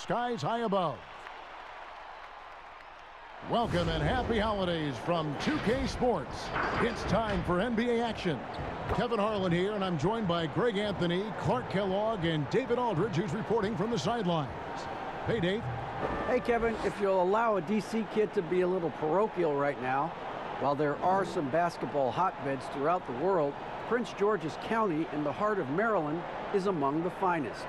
skies high above. Welcome and happy holidays from 2K Sports. It's time for NBA action. Kevin Harlan here, and I'm joined by Greg Anthony, Clark Kellogg, and David Aldridge, who's reporting from the sidelines. Hey, Dave. Hey, Kevin. If you'll allow a D.C. kid to be a little parochial right now, while there are some basketball hotbeds throughout the world, Prince George's County in the heart of Maryland is among the finest.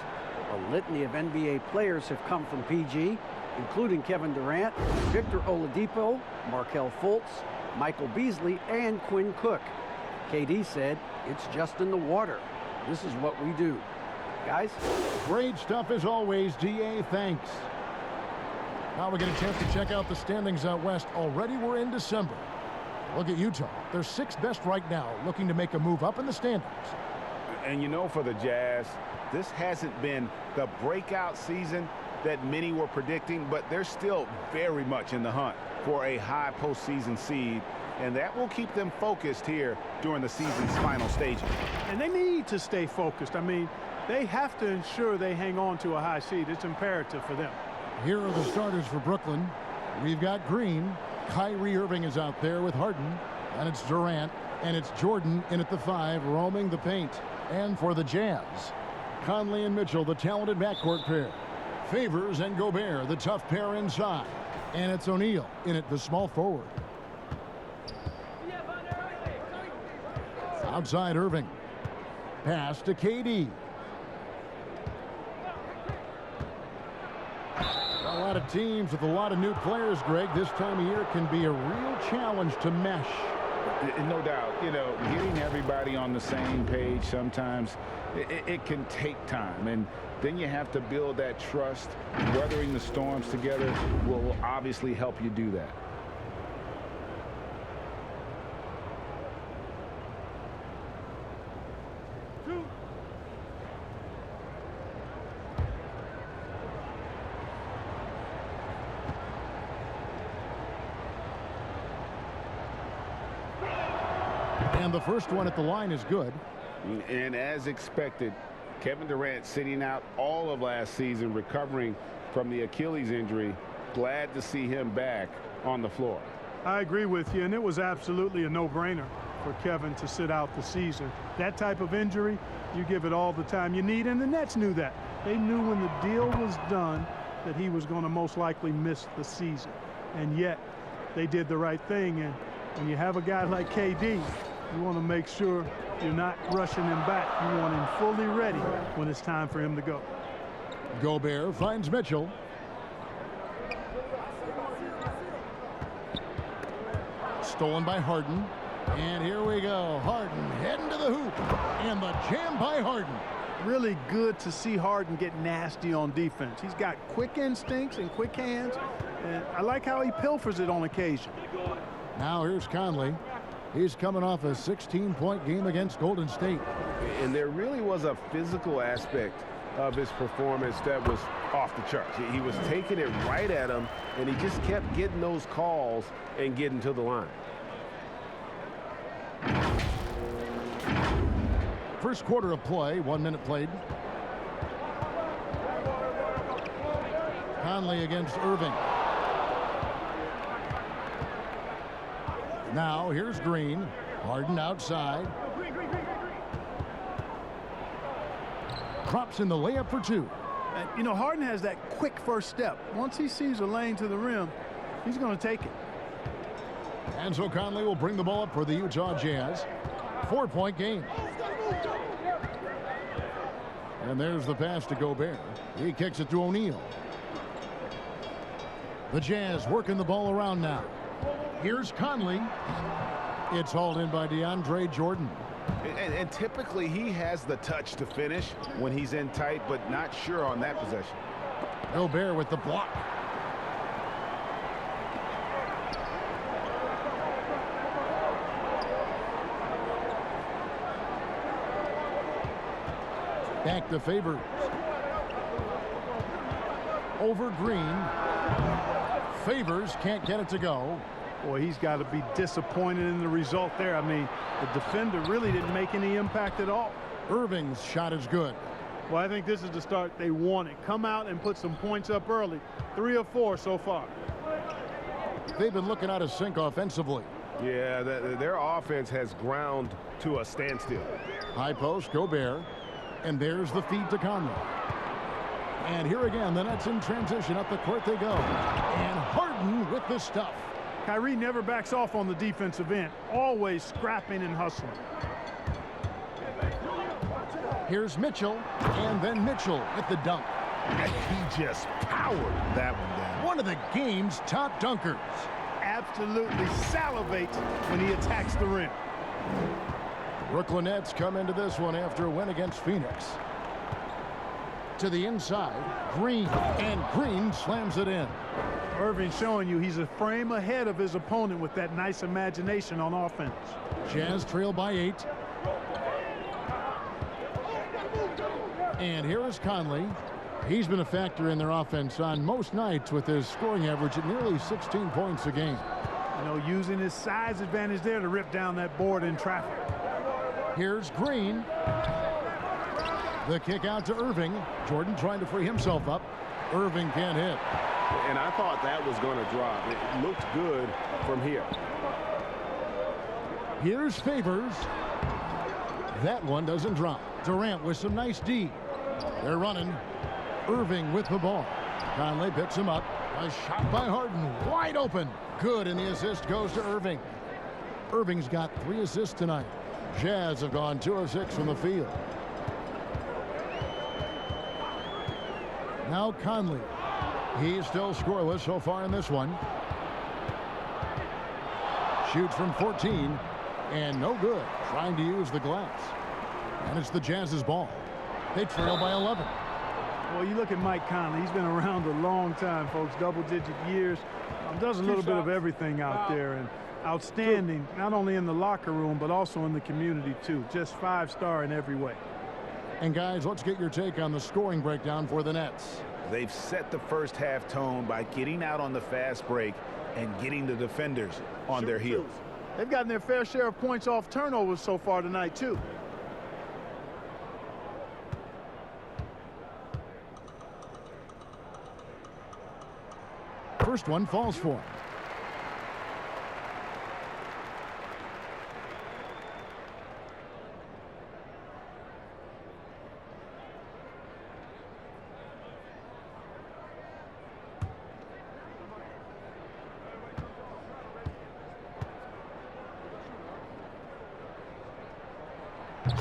A litany of NBA players have come from PG, including Kevin Durant, Victor Oladipo, Markelle Fultz, Michael Beasley, and Quinn Cook. KD said, "It's just in the water. This is what we do." Guys? Great stuff as always, DA. Thanks. Now we get a chance to check out the standings out west. Already we're in December. Look at Utah. They're sixth best right now, looking to make a move up in the standings. And you know, for the Jazz, this hasn't been the breakout season that many were predicting, but they're still very much in the hunt for a high postseason seed, and that will keep them focused here during the season's final stages. And they need to stay focused. I mean, they have to ensure they hang on to a high seed. It's imperative for them. Here are the starters for Brooklyn. We've got Green. Kyrie Irving is out there with Harden. And it's Durant. And it's Jordan in at the 5, roaming the paint. And for the Jazz, Conley and Mitchell, the talented backcourt pair. Favors and Gobert, the tough pair inside. And it's O'Neal in at the small forward. Outside Irving. Pass to KD. A lot of teams with a lot of new players, Greg, this time of year can be a real challenge to mesh. No doubt, you know, getting everybody on the same page sometimes, it can take time. And then you have to build that trust. Weathering the storms together will obviously help you do that. And the first one at the line is good. And as expected, Kevin Durant sitting out all of last season, recovering from the Achilles injury. Glad to see him back on the floor. I agree with you, and it was absolutely a no-brainer for Kevin to sit out the season. That type of injury, you give it all the time you need, and the Nets knew that. They knew when the deal was done that he was going to most likely miss the season. And yet, they did the right thing, and when you have a guy like KD, you want to make sure you're not rushing him back. You want him fully ready when it's time for him to go. Gobert finds Mitchell. Stolen by Harden. And here we go. Harden heading to the hoop. And the jam by Harden. Really good to see Harden get nasty on defense. He's got quick instincts and quick hands. And I like how he pilfers it on occasion. Now here's Conley. He's coming off a 16-point game against Golden State. And there really was a physical aspect of his performance that was off the charts. He was taking it right at him, and he just kept getting those calls and getting to the line. First quarter of play, 1 minute played. Conley against Irving. Now here's Green. Harden outside. Drops in the layup for 2. And, you know, Harden has that quick first step. Once he sees a lane to the rim, he's going to take it. And so Conley will bring the ball up for the Utah Jazz. 4-point game. And there's the pass to Gobert. He kicks it to O'Neal. The Jazz working the ball around now. Here's Conley. It's hauled in by DeAndre Jordan. And typically he has the touch to finish when he's in tight, but not sure on that possession. Gobert with the block. Back to Favors. Over Green. Favors can't get it to go. Boy, he's got to be disappointed in the result there. I mean, the defender really didn't make any impact at all. Irving's shot is good. Well, I think this is the start they wanted. Come out and put some points up early. 3 or 4 so far. They've been looking out of sync offensively. Yeah, their offense has ground to a standstill. High post, Gobert. And there's the feed to Conley. And here again, the Nets in transition. Up the court they go. And Harden with the stuff. Kyrie never backs off on the defensive end. Always scrapping and hustling. Here's Mitchell. And then Mitchell with the dunk. And he just powered that one down. One of the game's top dunkers. Absolutely salivates when he attacks the rim. Brooklyn Nets come into this one after a win against Phoenix. To the inside, Green, and Green slams it in. Irving showing you he's a frame ahead of his opponent with that nice imagination on offense. Jazz trail by 8. And here is Conley. He's been a factor in their offense on most nights with his scoring average at nearly 16 points a game. You know, using his size advantage there to rip down that board in traffic. Here's Green. The kick out to Irving. Jordan trying to free himself up. Irving can't hit. And I thought that was going to drop. It looked good from here. Here's Favors. That one doesn't drop. Durant with some nice D. They're running. Irving with the ball. Conley picks him up. A shot by Harden. Wide open. Good, and the assist goes to Irving. Irving's got 3 assists tonight. Jazz have gone 2 of 6 from the field. Now Conley. He's still scoreless so far in this one. Shoots from 14. And no good. Trying to use the glass. And it's the Jazz's ball. They trail by 11. Well, you look at Mike Conley. He's been around a long time, folks. Double-digit years. Does a little bit of everything out there. And outstanding, not only in the locker room, but also in the community, too. Just 5-star in every way. And, guys, let's get your take on the scoring breakdown for the Nets. They've set the first half tone by getting out on the fast break and getting the defenders on their heels. They've gotten their fair share of points off turnovers so far tonight, too. First one falls for him.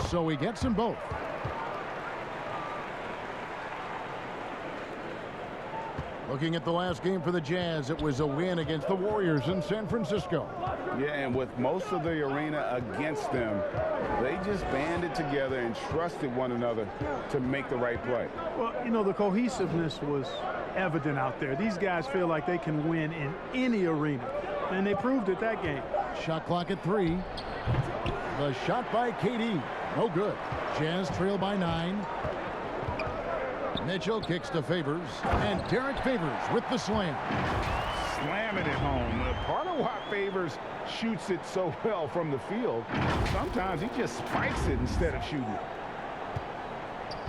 So he gets them both. Looking at the last game for the Jazz, it was a win against the Warriors in San Francisco. Yeah, and with most of the arena against them, they just banded together and trusted one another to make the right play. Well, you know, the cohesiveness was evident out there. These guys feel like they can win in any arena, and they proved it that game. Shot clock at 3. The shot by KD. No good. Jazz trail by 9. Mitchell kicks to Favors, and Derek Favors with the slam. Slamming it home. Part of why Favors shoots it so well from the field, sometimes he just spikes it instead of shooting it.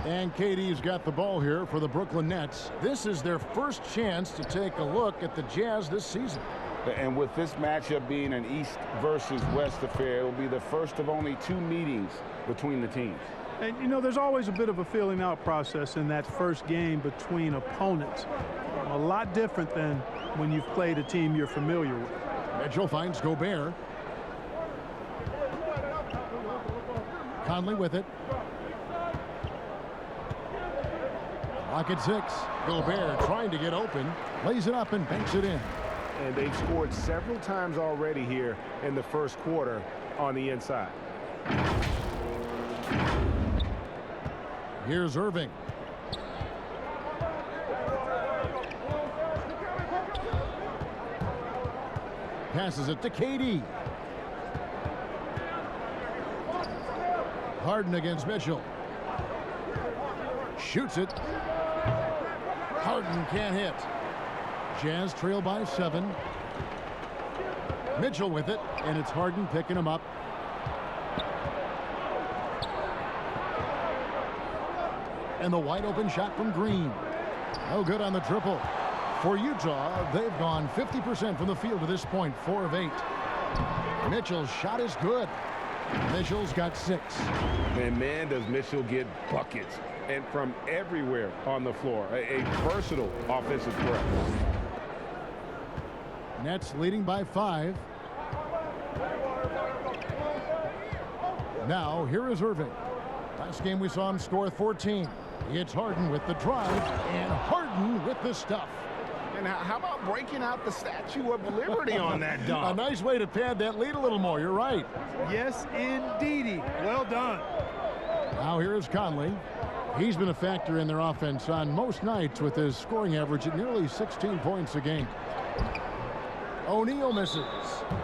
And KD's got the ball here for the Brooklyn Nets. This is their first chance to take a look at the Jazz this season. And with this matchup being an East versus West affair, it will be the first of only 2 meetings between the teams. And, you know, there's always a bit of a feeling out process in that first game between opponents. A lot different than when you've played a team you're familiar with. Mitchell finds Gobert. Conley with it. Clock at 6. Gobert trying to get open. Lays it up and banks it in. And they've scored several times already here in the first quarter on the inside. Here's Irving. Passes it to KD. Harden against Mitchell. Shoots it. Harden can't hit. Jazz trail by 7. Mitchell with it, and it's Harden picking him up. And the wide open shot from Green. No good on the triple. For Utah, they've gone 50% from the field to this point, 4 of 8. Mitchell's shot is good. Mitchell's got 6. And man, does Mitchell get buckets. And from everywhere on the floor. A versatile offensive threat. Nets leading by 5. Now, here is Irving. Last game we saw him score 14. It's Harden with the drive, and Harden with the stuff. And how about breaking out the Statue of Liberty on that dunk? A nice way to pad that lead a little more. You're right. Yes, indeedy. Well done. Now here is Conley. He's been a factor in their offense on most nights with his scoring average at nearly 16 points a game. O'Neal misses.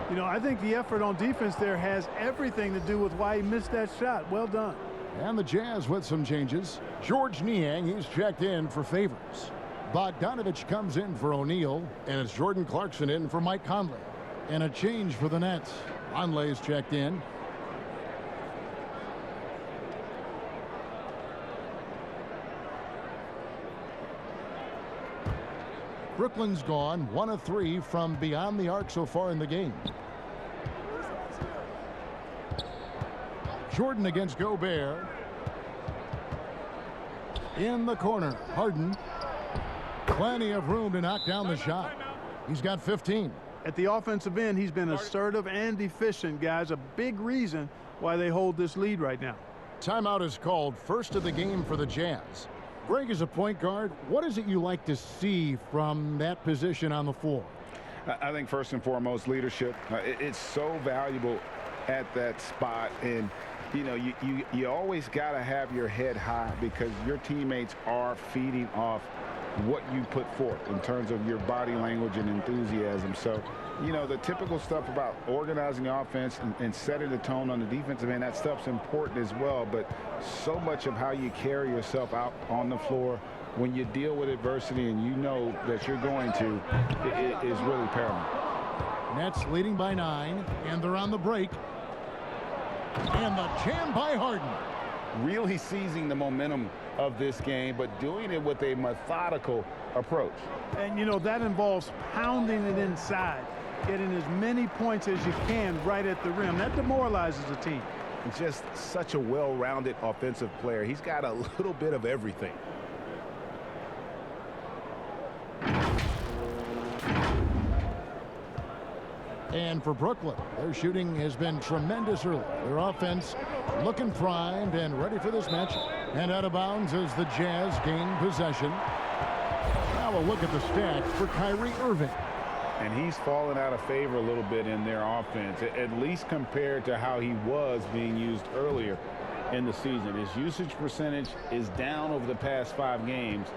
You know, I think the effort on defense there has everything to do with why he missed that shot. Well done. And the Jazz with some changes. George Niang, he's checked in for Favors. Bogdanovich comes in for O'Neal, and it's Jordan Clarkson in for Mike Conley. And a change for the Nets. Conley's checked in. Brooklyn's gone 1 of 3 from beyond the arc so far in the game. Jordan against Gobert. In the corner, Harden. Plenty of room to knock down the shot. He's got 15. At the offensive end, he's been assertive and efficient, guys. A big reason why they hold this lead right now. Timeout is called, first of the game for the Jazz. Greg, is a point guard. What is it you like to see from that position on the floor? I think first and foremost, leadership. It's so valuable at that spot. And, you know, you always got to have your head high because your teammates are feeding off what you put forth in terms of your body language and enthusiasm. So, you know, the typical stuff about organizing the offense and setting the tone on the defensive end, that stuff's important as well. But so much of how you carry yourself out on the floor when you deal with adversity and you know that you're going to, it is really paramount. Nets leading by 9, and they're on the break. And the jam by Harden. Really seizing the momentum of this game, but doing it with a methodical approach. And, you know, that involves pounding it inside, getting as many points as you can right at the rim. That demoralizes the team. Just such a well-rounded offensive player. He's got a little bit of everything. And for Brooklyn, their shooting has been tremendous early. Their offense looking primed and ready for this matchup. And out of bounds as the Jazz gain possession. Now a look at the stats for Kyrie Irving. And he's fallen out of favor a little bit in their offense, at least compared to how he was being used earlier in the season. His usage percentage is down over the past 5 games.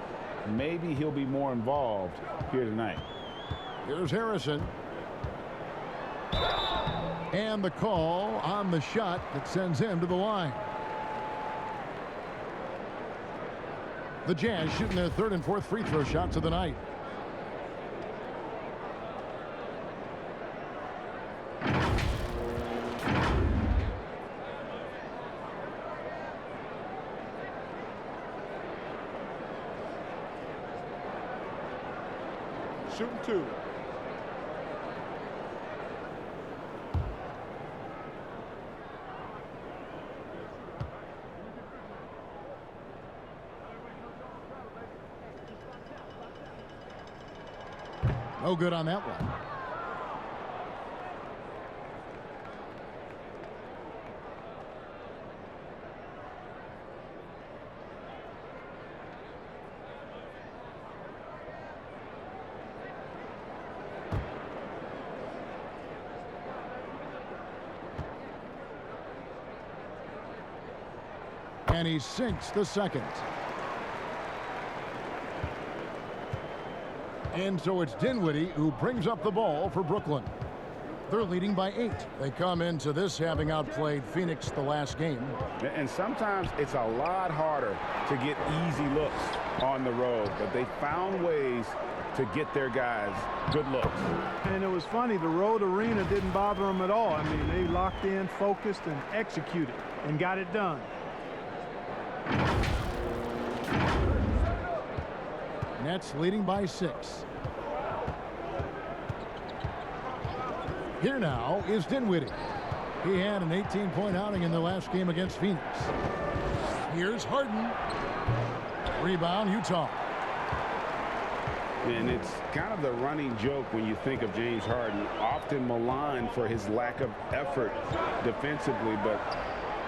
Maybe he'll be more involved here tonight. Here's Harrison. And the call on the shot that sends him to the line. The Jazz shooting their 3rd and 4th free throw shots of the night. Shooting 2. No good on that one. And he sinks the second. And so it's Dinwiddie who brings up the ball for Brooklyn. They're leading by 8. They come into this having outplayed Phoenix the last game. And sometimes it's a lot harder to get easy looks on the road, but they found ways to get their guys good looks. And it was funny, the road arena didn't bother them at all. I mean, they locked in, focused, and executed, and got it done. Nets leading by 6. Here now is Dinwiddie. He had an 18-point outing in the last game against Phoenix. Here's Harden. Rebound, Utah. And it's kind of the running joke when you think of James Harden, often maligned for his lack of effort defensively, but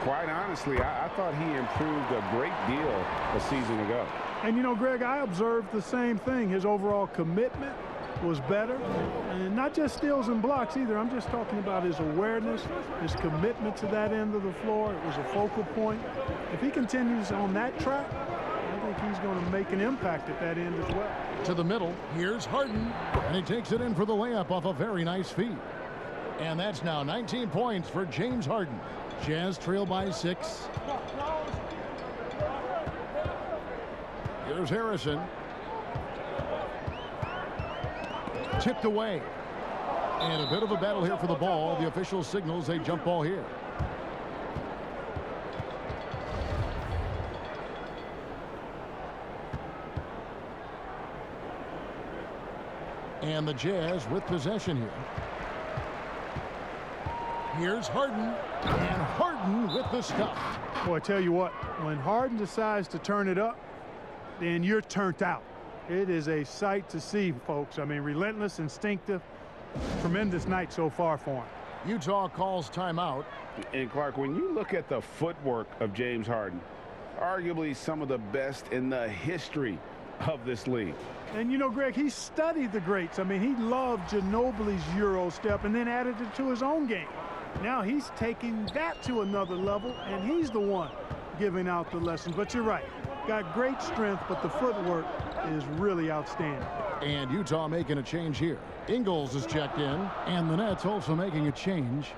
quite honestly, I thought he improved a great deal a season ago. And you know, Greg, I observed the same thing. His overall commitment was better, and not just steals and blocks either. I'm just talking about his awareness, his commitment to that end of the floor. It was a focal point. If he continues on that track, I think he's going to make an impact at that end as well. To the middle, here's Harden, and he takes it in for the layup off a very nice feed. And that's now 19 points for James Harden. Jazz trail by 6. Here's Harrison. Tipped away. And a bit of a battle here for the ball. The official signals a jump ball here. And the Jazz with possession here. Here's Harden. And Harden with the stuff. Boy, I tell you what, when Harden decides to turn it up, then you're turned out. It is a sight to see, folks. I mean, relentless, instinctive, tremendous night so far for him. Utah calls timeout. And Clark, when you look at the footwork of James Harden, arguably some of the best in the history of this league. And you know, Greg, he studied the greats. I mean, he loved Ginobili's Euro step and then added it to his own game. Now he's taking that to another level, and he's the one giving out the lessons. But you're right, got great strength, but the footwork is really outstanding. And Utah making a change here. Ingles is checked in, and the Nets also making a change.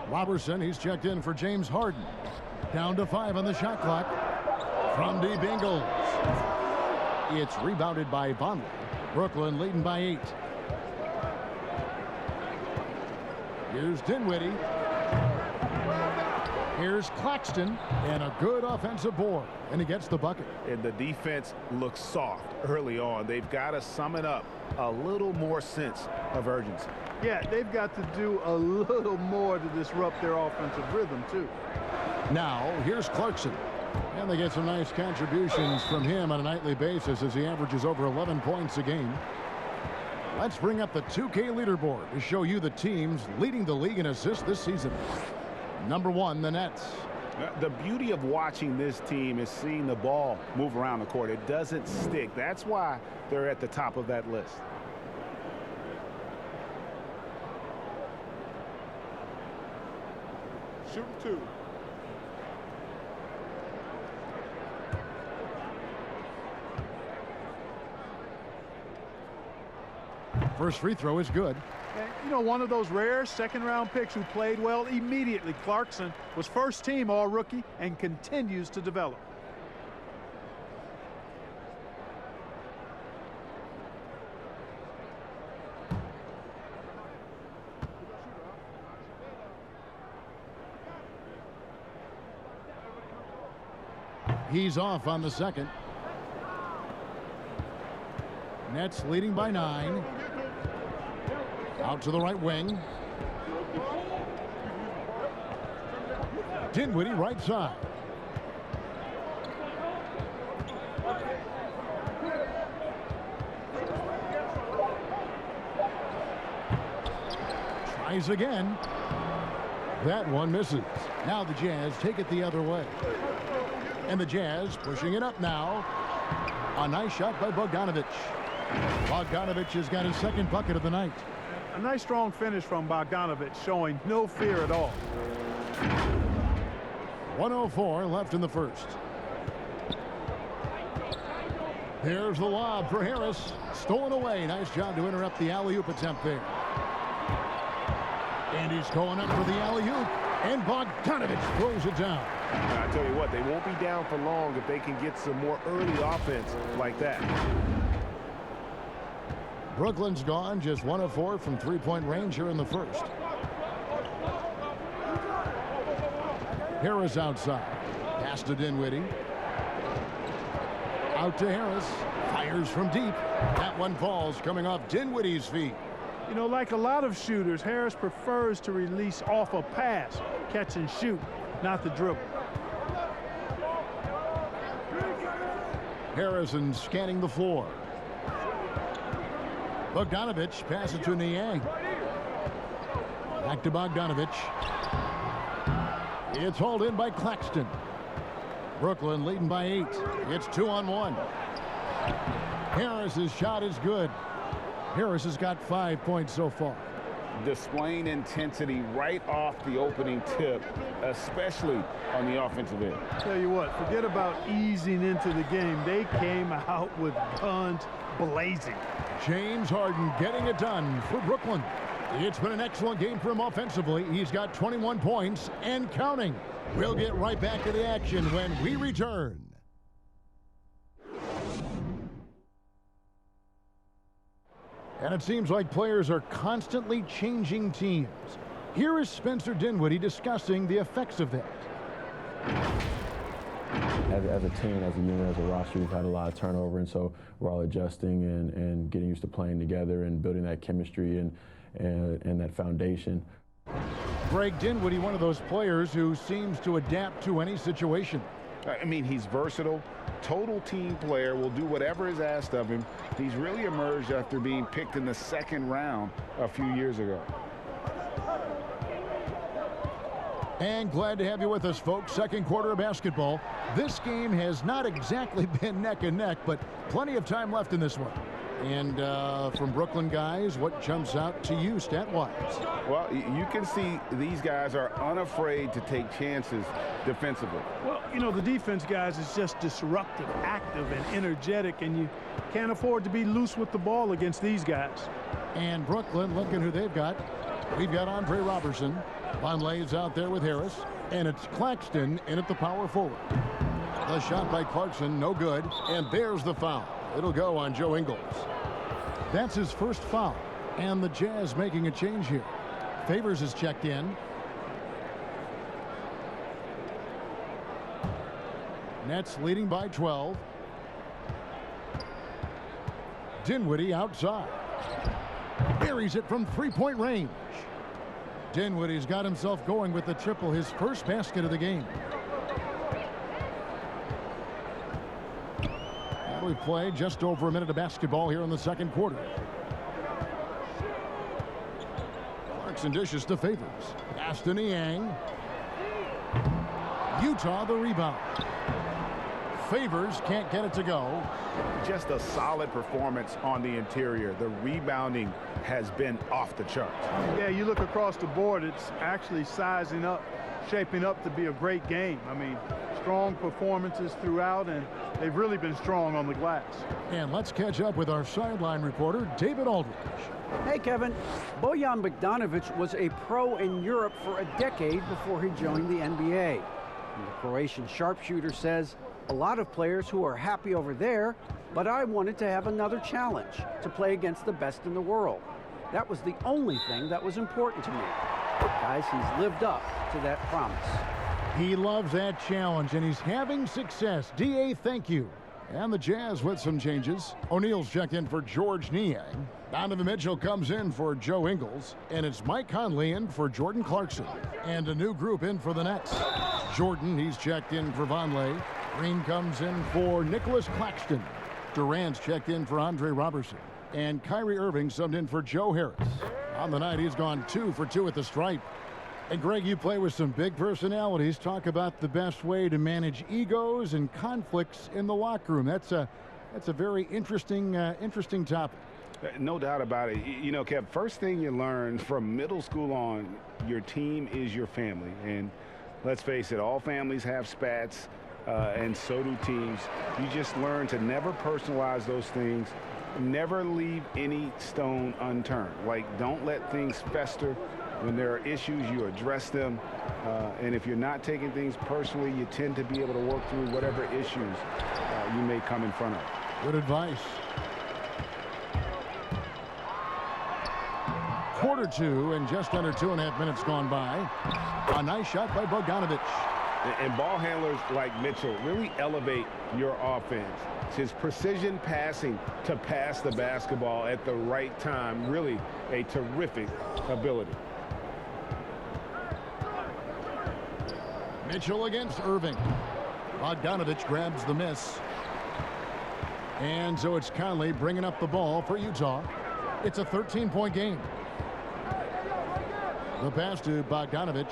Robertson, he's checked in for James Harden. Down to 5 on the shot clock. From deep, Ingles. It's rebounded by Vonleh. Brooklyn leading by 8. Here's Dinwiddie. Here's Claxton, and a good offensive board, and he gets the bucket. And the defense looks soft early on. They've got to sum it up. A little more sense of urgency. Yeah, they've got to do a little more to disrupt their offensive rhythm, too. Now, here's Clarkson. And they get some nice contributions from him on a nightly basis as he averages over 11 points a game. Let's bring up the 2K leaderboard to show you the teams leading the league in assists this season. Number 1, the Nets. The beauty of watching this team is seeing the ball move around the court. It doesn't stick. That's why they're at the top of that list. Shooting 2. First free throw is good. And, you know, one of those rare second-round picks who played well immediately. Clarkson was first-team all-rookie and continues to develop. He's off on the second. Nets leading by 9. Out to the right wing. Dinwiddie right side. Tries again. That one misses. Now the Jazz take it the other way. And the Jazz pushing it up now. A nice shot by Bogdanovic. Bogdanovic has got his second bucket of the night. A nice strong finish from Bogdanovic, showing no fear at all. 1:04 left in the first. Here's the lob for Harris. Stolen away. Nice job to interrupt the alley-oop attempt there. And he's going up for the alley-oop. And Bogdanovic throws it down. I tell you what, they won't be down for long if they can get some more early offense like that. Brooklyn's gone just 1 of 4 from three-point range here in the first. Harris outside. Pass to Dinwiddie. Out to Harris. Fires from deep. That one falls coming off Dinwiddie's feet. You know, like a lot of shooters, Harris prefers to release off a pass, catch and shoot, not the dribble. Harrison scanning the floor. Bogdanovich passes to Niang. Back to Bogdanovich. It's hauled in by Claxton. Brooklyn leading by 8. It's 2-on-1. Harris's shot is good. Harris has got 5 points so far. Displaying intensity right off the opening tip, especially on the offensive end. Tell you what, forget about easing into the game. They came out with guns blazing. James Harden getting it done for Brooklyn. It's been an excellent game for him offensively. He's got 21 points and counting. We'll get right back to the action when we return. And it seems like players are constantly changing teams. Here is Spencer Dinwiddie discussing the effects of that. As a team, as a unit, as a roster, we've had a lot of turnover, and so we're all adjusting and getting used to playing together and building that chemistry and that foundation. Greg Dinwiddie, one of those players who seems to adapt to any situation. I mean, he's versatile, total team player, will do whatever is asked of him. He's really emerged after being picked in the second round a few years ago. And glad to have you with us, folks. Second quarter of basketball. This game has not exactly been neck and neck, but plenty of time left in this one. And from Brooklyn guys, what jumps out to you stat-wise? Well, you can see these guys are unafraid to take chances defensively. Well, you know, the defense, guys, is just disruptive, active, and energetic, and you can't afford to be loose with the ball against these guys. And Brooklyn, looking who they've got. We've got Andre Robertson. Vonleh's out there with Harris. And it's Claxton in at the power forward. The shot by Clarkson, no good. And there's the foul. It'll go on Joe Ingles. That's his first foul. And the Jazz making a change here. Favors is checked in. Nets leading by 12. Dinwiddie outside. Buries it from three-point range. Dinwiddie's got himself going with the triple, his first basket of the game. And we play just over a minute of basketball here in the second quarter. Clarkson dishes to Favors. Pass to Niang. Utah the rebound. Favors can't get it to go. Just a solid performance on the interior. The rebounding has been off the charts. Yeah, you look across the board, it's actually sizing up, shaping up to be a great game. I mean, strong performances throughout, and they've really been strong on the glass. And let's catch up with our sideline reporter, David Aldridge. Hey, Kevin. Bojan Bogdanović was a pro in Europe for a decade before he joined the NBA. And the Croatian sharpshooter says, a lot of players who are happy over there, but I wanted to have another challenge, to play against the best in the world. That was the only thing that was important to me. Guys, he's lived up to that promise. He loves that challenge, and he's having success. D.A., thank you. And the Jazz with some changes. O'Neal's checked in for George Niang. Donovan Mitchell comes in for Joe Ingles. And it's Mike Conley in for Jordan Clarkson. And a new group in for the Nets. Jordan, he's checked in for Vonleh. Green comes in for Nicholas Claxton. Durant's checked in for Andre Robertson. And Kyrie Irving subbed in for Joe Harris. On the night, he's gone 2 for 2 at the stripe. And Greg, you play with some big personalities. Talk about the best way to manage egos and conflicts in the locker room. That's a very interesting topic. No doubt about it. You know, Kev, first thing you learn from middle school on, your team is your family. And let's face it, all families have spats, and so do teams. You just learn to never personalize those things. Never leave any stone unturned. Like, don't let things fester. When there are issues, you address them. And if you're not taking things personally, you tend to be able to work through whatever issues you may come in front of. Good advice. Quarter 2 and just under 2.5 minutes gone by. A nice shot by Bogdanovich. And ball handlers like Mitchell really elevate your offense. It's his precision passing to pass the basketball at the right time, really a terrific ability. Mitchell against Irving. Bogdanovich grabs the miss. And so it's Conley bringing up the ball for Utah. It's a 13-point game. The pass to Bogdanovich.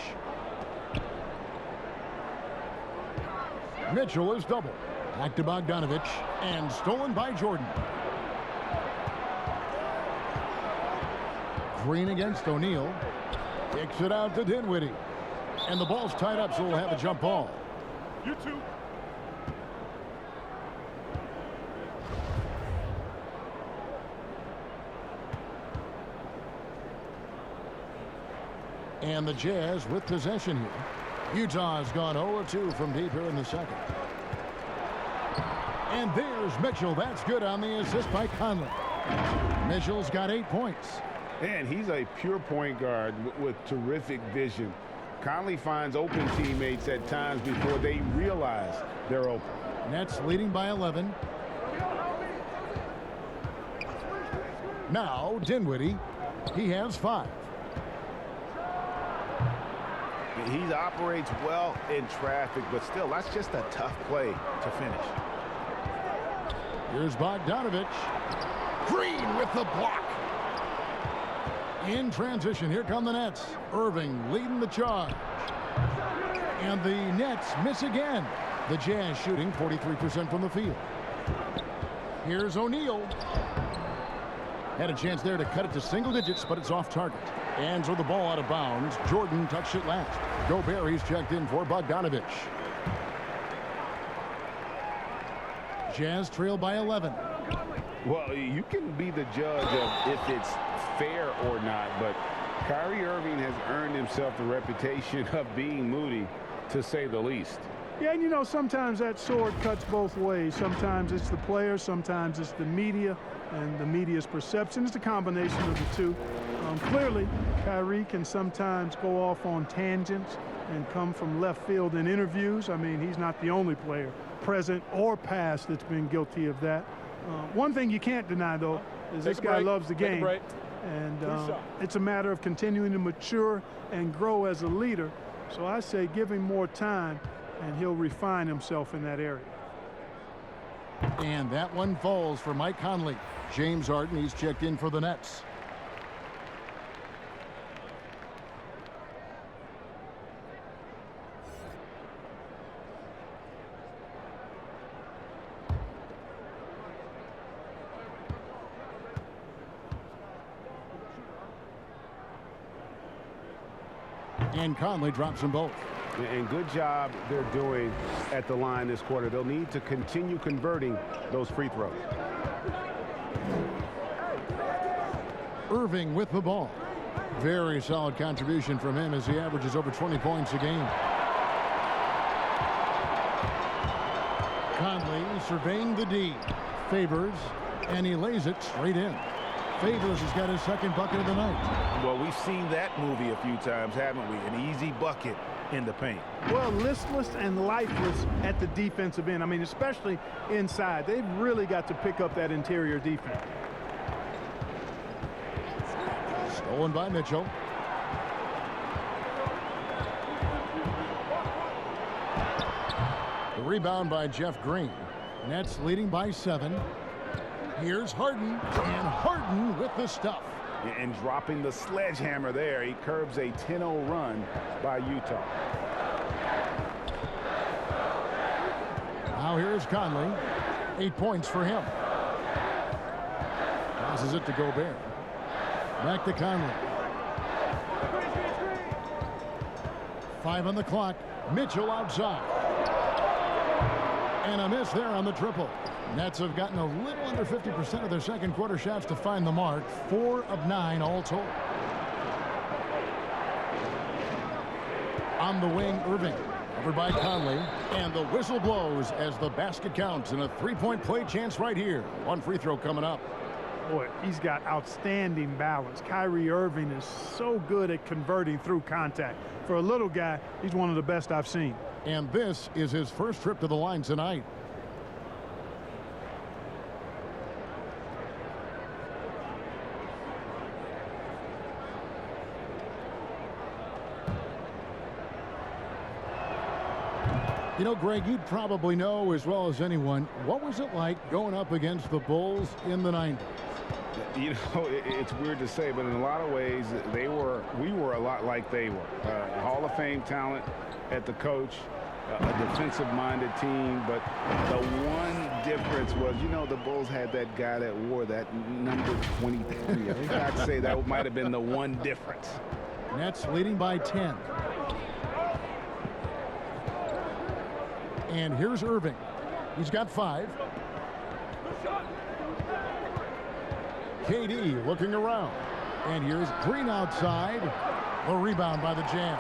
Mitchell is double. Back to Bogdanovich. And stolen by Jordan. Green against O'Neal. Kicks it out to Dinwiddie. And the ball's tied up, so we'll have a jump ball. You two. And the Jazz with possession here. Utah has gone 0-2 from deep here in the second. And there's Mitchell. That's good on the assist by Conley. Mitchell's got 8 points. And he's a pure point guard with terrific vision. Conley finds open teammates at times before they realize they're open. Nets leading by 11. Now Dinwiddie. He has 5. He operates well in traffic, but still, that's just a tough play to finish. Here's Bogdanovich. Green with the block. In transition, here come the Nets. Irving leading the charge. And the Nets miss again. The Jazz shooting 43% from the field. Here's O'Neal. Had a chance there to cut it to single digits, but it's off target. And so the ball out of bounds. Jordan touched it last. Gobert, he's checked in for Bogdanovich. Jazz trail by 11. Well, you can be the judge of if it's fair or not, but Kyrie Irving has earned himself the reputation of being moody, to say the least. Yeah, and you know, sometimes that sword cuts both ways. Sometimes it's the player, sometimes it's the media, and the media's perception. It's a combination of the two. Clearly, Kyrie can sometimes go off on tangents and come from left field in interviews. I mean, he's not the only player, present or past, that's been guilty of that. One thing you can't deny, though, is this guy loves the game. And it's a matter of continuing to mature and grow as a leader. So I say give him more time, and he'll refine himself in that area. And that one falls for Mike Conley. James Harden, he's checked in for the Nets. And Conley drops them both. And good job they're doing at the line this quarter. They'll need to continue converting those free throws. Irving with the ball. Very solid contribution from him as he averages over 20 points a game. Conley surveying the D. Favors, and he lays it straight in. Favors has got his second bucket of the night. Well, we've seen that movie a few times, haven't we? An easy bucket in the paint. Well, listless and lifeless at the defensive end. I mean, especially inside. They've really got to pick up that interior defense. Stolen by Mitchell. The rebound by Jeff Green. Nets leading by 7. Here's Harden, and Harden with the stuff. And dropping the sledgehammer there, he curbs a 10-0 run by Utah. Now here's Conley. 8 points for him. Passes it to Gobert. Back to Conley. 5 on the clock. Mitchell outside. And a miss there on the triple. Nets have gotten a little under 50% of their second quarter shots to find the mark. 4 of 9 all told. On the wing, Irving. Covered by Conley. And the whistle blows as the basket counts and a 3-point play chance right here. One free throw coming up. Boy, he's got outstanding balance. Kyrie Irving is so good at converting through contact. For a little guy, he's one of the best I've seen. And this is his first trip to the line tonight. You know, Greg, you'd probably know as well as anyone, what was it like going up against the Bulls in the 90s? You know, it's weird to say, but in a lot of ways, we were a lot like they were. Hall of Fame talent at the coach, a defensive-minded team, but the one difference was, you know, the Bulls had that guy that wore that number 23. I think I'd say that might have been the one difference. Nets leading by 10. And here's Irving. He's got 5. KD looking around. And here's Green outside. A rebound by the Jams.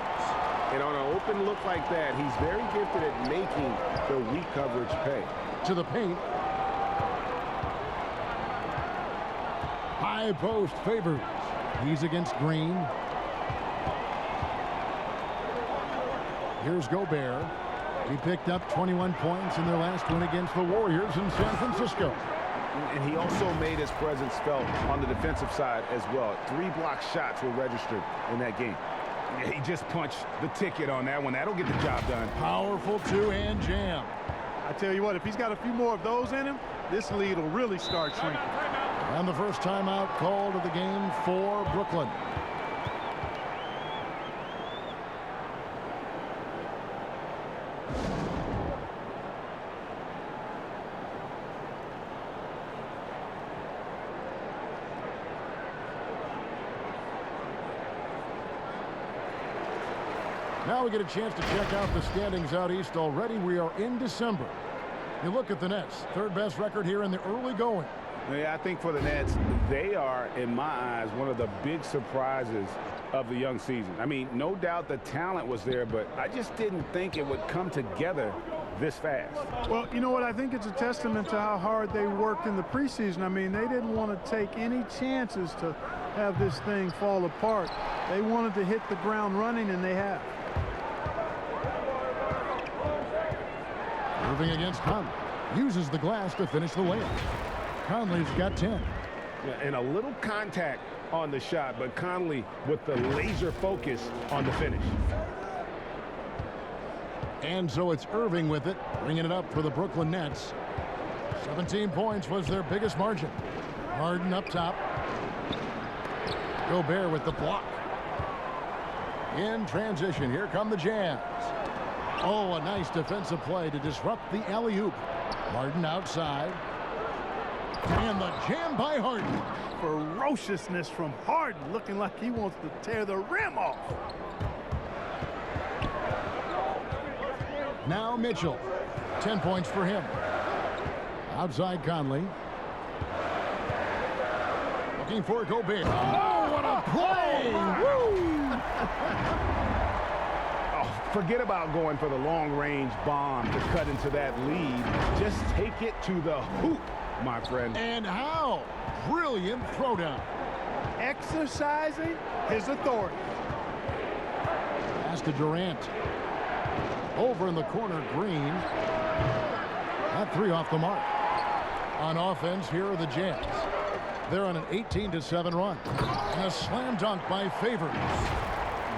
And on an open look like that, he's very gifted at making the weak coverage pay. To the paint. High post Favors. He's against Green. Here's Gobert. He picked up 21 points in their last win against the Warriors in San Francisco. And he also made his presence felt on the defensive side as well. 3 block shots were registered in that game. He just punched the ticket on that one. That'll get the job done. Powerful two-hand jam. I tell you what, if he's got a few more of those in him, this lead will really start shrinking. And the first timeout called of the game for Brooklyn. Now we get a chance to check out the standings out east. Already we are in December. You look at the Nets, third best record here in the early going. Yeah, I think for the Nets, they are, in my eyes, one of the big surprises of the young season. I mean, no doubt the talent was there, but I just didn't think it would come together this fast. Well, you know what? I think it's a testament to how hard they worked in the preseason. I mean, they didn't want to take any chances to have this thing fall apart. They wanted to hit the ground running, and they have. Irving against Conley. Uses the glass to finish the layup. Conley's got 10. And a little contact on the shot, but Conley with the laser focus on the finish. And so it's Irving with it, bringing it up for the Brooklyn Nets. 17 points was their biggest margin. Harden up top. Gobert with the block. In transition, here come the Jazz. Oh, a nice defensive play to disrupt the alley-oop. Harden outside. And the jam by Harden. Ferociousness from Harden, looking like he wants to tear the rim off. Now Mitchell. 10 points for him. Outside Conley. Looking for Gobert. Oh, what a play! Woo! Forget about going for the long-range bomb to cut into that lead. Just take it to the hoop, my friend. And how? Brilliant throwdown. Exercising his authority. Pass to Durant. Over in the corner, Green. That 3 off the mark. On offense, here are the Jazz. They're on an 18-7 run. And a slam dunk by Favors.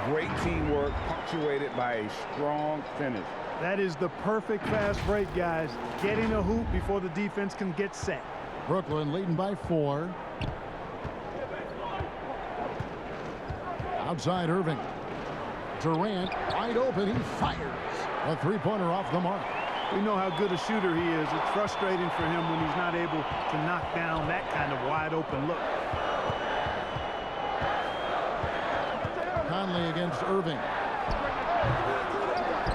Great teamwork, punctuated by a strong finish. That is the perfect fast break, guys. Getting a hoop before the defense can get set. Brooklyn leading by 4. Outside Irving. Durant wide open. He fires. A 3-pointer off the mark. We know how good a shooter he is. It's frustrating for him when he's not able to knock down that kind of wide open look. Conley against Irving.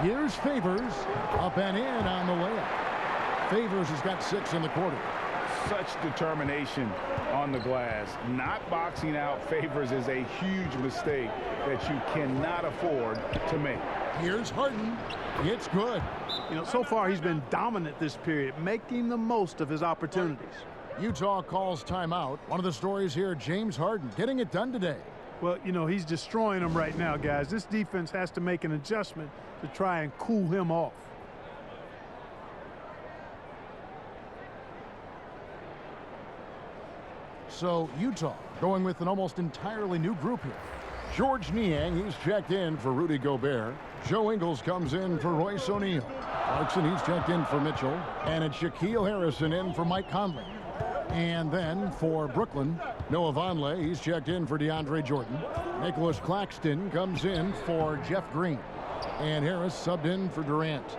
Here's Favors. Up and in on the layup. Favors has got 6 in the quarter. Such determination on the glass. Not boxing out Favors is a huge mistake that you cannot afford to make. Here's Harden. It's good. You know, so far he's been dominant this period, making the most of his opportunities. Utah calls timeout. One of the stories here, James Harden getting it done today. Well, you know, he's destroying them right now, guys. This defense has to make an adjustment to try and cool him off. So Utah going with an almost entirely new group here. George Niang, he's checked in for Rudy Gobert. Joe Ingles comes in for Royce O'Neal. Clarkson, he's checked in for Mitchell. And it's Shaquille Harrison in for Mike Conley. And then for Brooklyn, Noah Vonleh, he's checked in for DeAndre Jordan. Nicholas Claxton comes in for Jeff Green. And Harris subbed in for Durant.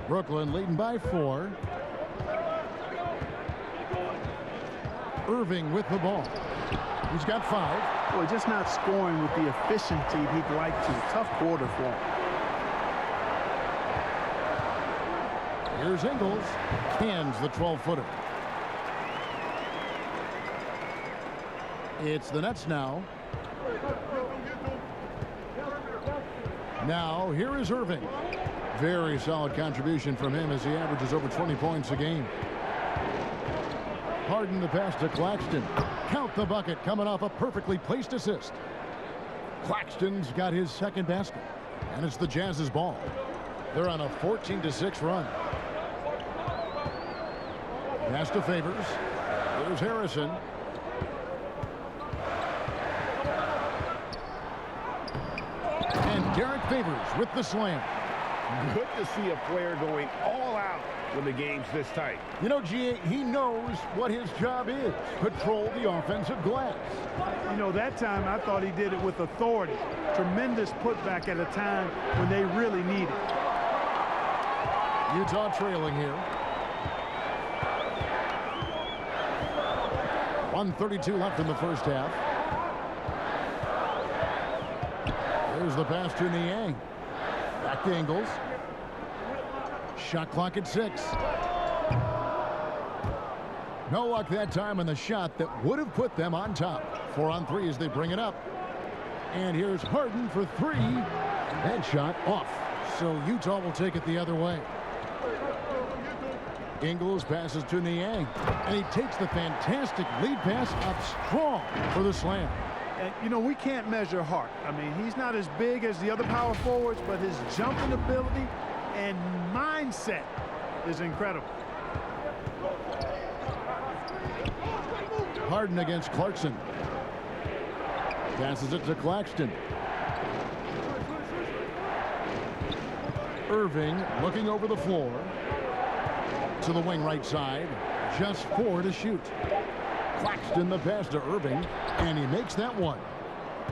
Brooklyn leading by 4. Irving with the ball. He's got 5. Boy, just not scoring with the efficiency he'd like to. Tough quarter for him. Here's Ingles. Cans the 12-footer. It's the Nets now. Now, here is Irving. Very solid contribution from him as he averages over 20 points a game. Harden the pass to Claxton. Count the bucket coming off a perfectly placed assist. Claxton's got his second basket. And it's the Jazz's ball. They're on a 14-6 run. Pass to Favors. There's Harrison. And Derek Favors with the slam. Good to see a player going all out when the game's this tight. You know, G.A., he knows what his job is. Control the offensive glass. You know, that time I thought he did it with authority. Tremendous putback at a time when they really need it. Utah trailing here. 1:32 left in the first half. There's the pass to Niang. Back to Ingles. Shot clock at 6. No luck that time on the shot that would have put them on top. 4 on 3 as they bring it up. And here's Harden for 3. That shot off. So Utah will take it the other way. Ingles passes to Niang. And he takes the fantastic lead pass up strong for the slam. And, you know, we can't measure Hart. I mean, he's not as big as the other power forwards, but his jumping ability and mindset is incredible. Harden against Clarkson. Passes it to Claxton. Irving looking over the floor. To the wing right side. Just 4 to shoot. Claxton the pass to Irving. And he makes that one.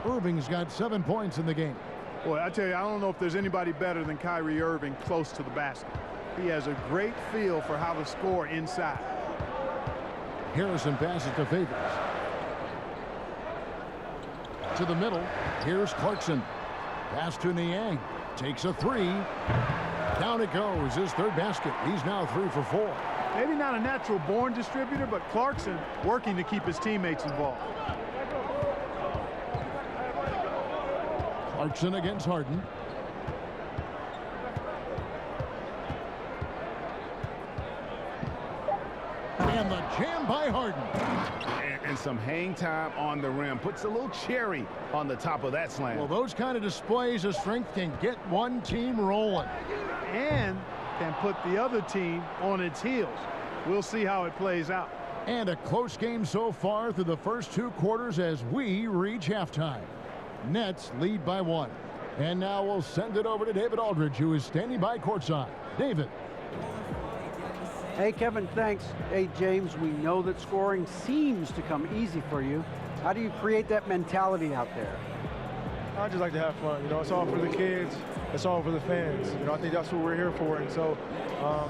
Irving's got 7 points in the game. Boy, I tell you, I don't know if there's anybody better than Kyrie Irving close to the basket. He has a great feel for how to score inside. Harrison passes to Favors. To the middle. Here's Clarkson. Pass to Niang. Takes a 3. Down it goes. His third basket. He's now 3 for 4. Maybe not a natural born distributor, but Clarkson working to keep his teammates involved. Clarkson against Harden. And the jam by Harden. And some hang time on the rim. Puts a little cherry on the top of that slam. Well, those kind of displays of strength can get one team rolling. And can put the other team on its heels. We'll see how it plays out. And a close game so far through the first 2 quarters as we reach halftime. Nets lead by 1. And now we'll send it over to David Aldridge, who is standing by courtside. David. Hey, Kevin, thanks. Hey, James, we know that scoring seems to come easy for you. How do you create that mentality out there? I just like to have fun. You know, it's all for the kids. It's all for the fans. You know, I think that's what we're here for. And so,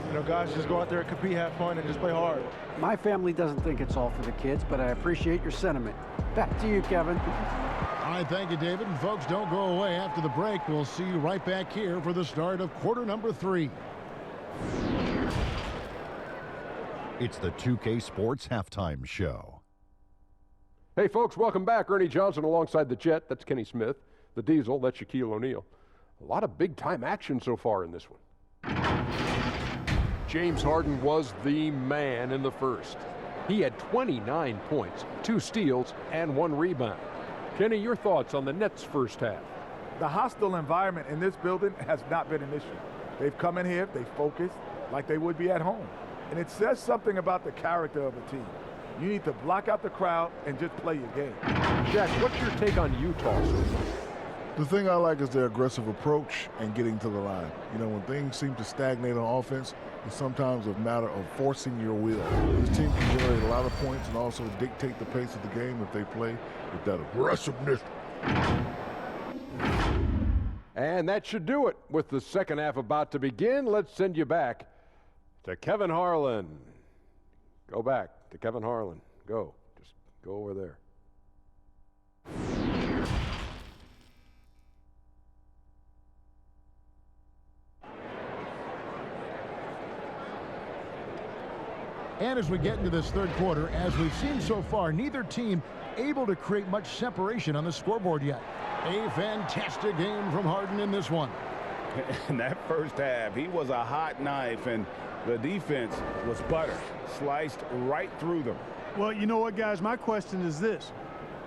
you know, guys, just go out there and compete, have fun, and just play hard. My family doesn't think it's all for the kids, but I appreciate your sentiment. Back to you, Kevin. All right, thank you, David. And folks, don't go away. After the break, we'll see you right back here for the start of quarter number 3. It's the 2K Sports Halftime Show. Hey, folks, welcome back. Ernie Johnson alongside the Jet. That's Kenny Smith. The Diesel, that's Shaquille O'Neal. A lot of big-time action so far in this one. James Harden was the man in the first. He had 29 points, 2 steals, and 1 rebound. Kenny, your thoughts on the Nets' first half? The hostile environment in this building has not been an issue. They've come in here, they focused like they would be at home. And it says something about the character of a team. You need to block out the crowd and just play your game. Jack, what's your take on Utah so far? The thing I like is their aggressive approach and getting to the line. You know, when things seem to stagnate on offense, it's sometimes a matter of forcing your will. This team can generate a lot of points and also dictate the pace of the game if they play with that aggressiveness. And that should do it. With the second half about to begin, let's send you back to Kevin Harlan. Go back to Kevin Harlan. Go. Just go over there. And as we get into this third quarter, as we've seen so far, neither team able to create much separation on the scoreboard yet. A fantastic game from Harden in this one. In that first half, he was a hot knife, and the defense was butter, sliced right through them. Well, you know what, guys? My question is this.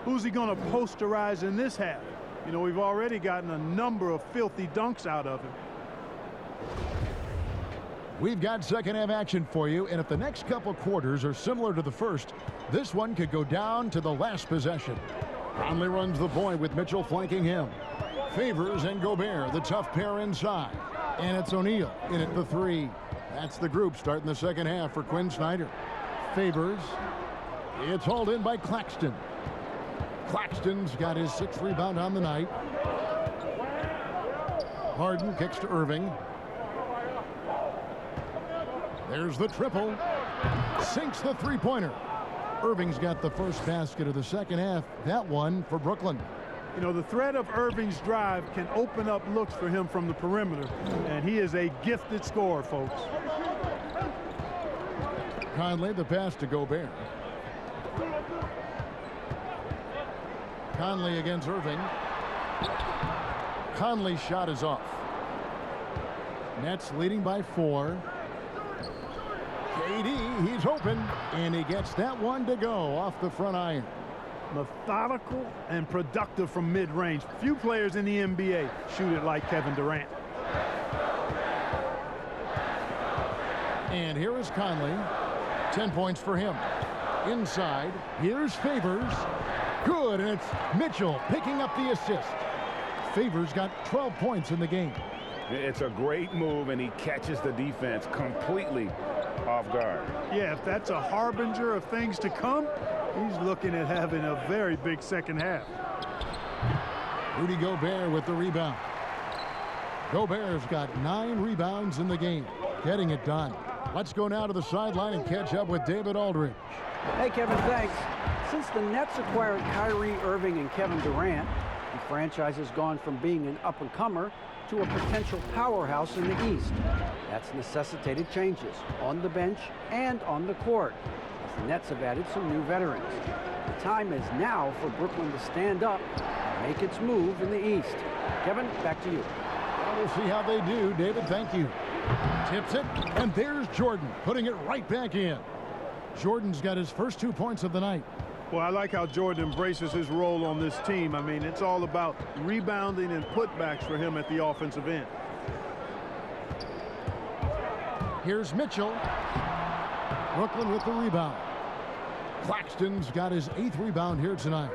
Who's he going to posterize in this half? You know, we've already gotten a number of filthy dunks out of him. We've got second half action for you, and if the next couple quarters are similar to the first, this one could go down to the last possession. Conley runs the point with Mitchell flanking him. Favors and Gobert, the tough pair inside. And it's O'Neal in at the three. That's the group starting the second half for Quinn Snyder. Favors. It's hauled in by Claxton. Claxton's got his 6th rebound on the night. Harden kicks to Irving. There's the triple. Sinks the three-pointer. Irving's got the first basket of the second half. That one for Brooklyn. You know, the threat of Irving's drive can open up looks for him from the perimeter, and he is a gifted scorer, folks. Conley, the pass to Gobert. Conley against Irving. Conley's shot is off. Nets leading by 4. KD, he's open, and he gets that one to go off the front iron. Methodical and productive from mid-range. Few players in the NBA shoot it like Kevin Durant. And here is Conley. 10 points for him. Inside, here's Favors. Good, and it's Mitchell picking up the assist. Favors got 12 points in the game. It's a great move, and he catches the defense completely off guard. Yeah, if that's a harbinger of things to come, he's looking at having a very big second half. Rudy Gobert with the rebound. Gobert's got 9 rebounds in the game, getting it done. Let's go now to the sideline and catch up with David Aldridge. Hey, Kevin, thanks. Since the Nets acquired Kyrie Irving and Kevin Durant, the franchise has gone from being an up-and-comer to a potential powerhouse in the East. That's necessitated changes on the bench and on the court, as the Nets have added some new veterans. The time is now for Brooklyn to stand up and make its move in the East. Kevin, back to you. Well, we'll see how they do. David, thank you. Tips it, and there's Jordan, putting it right back in. Jordan's got his first 2 points of the night. Well, I like how Jordan embraces his role on this team. I mean, it's all about rebounding and putbacks for him at the offensive end. Here's Mitchell. Brooklyn with the rebound. Claxton's got his 8th rebound here tonight.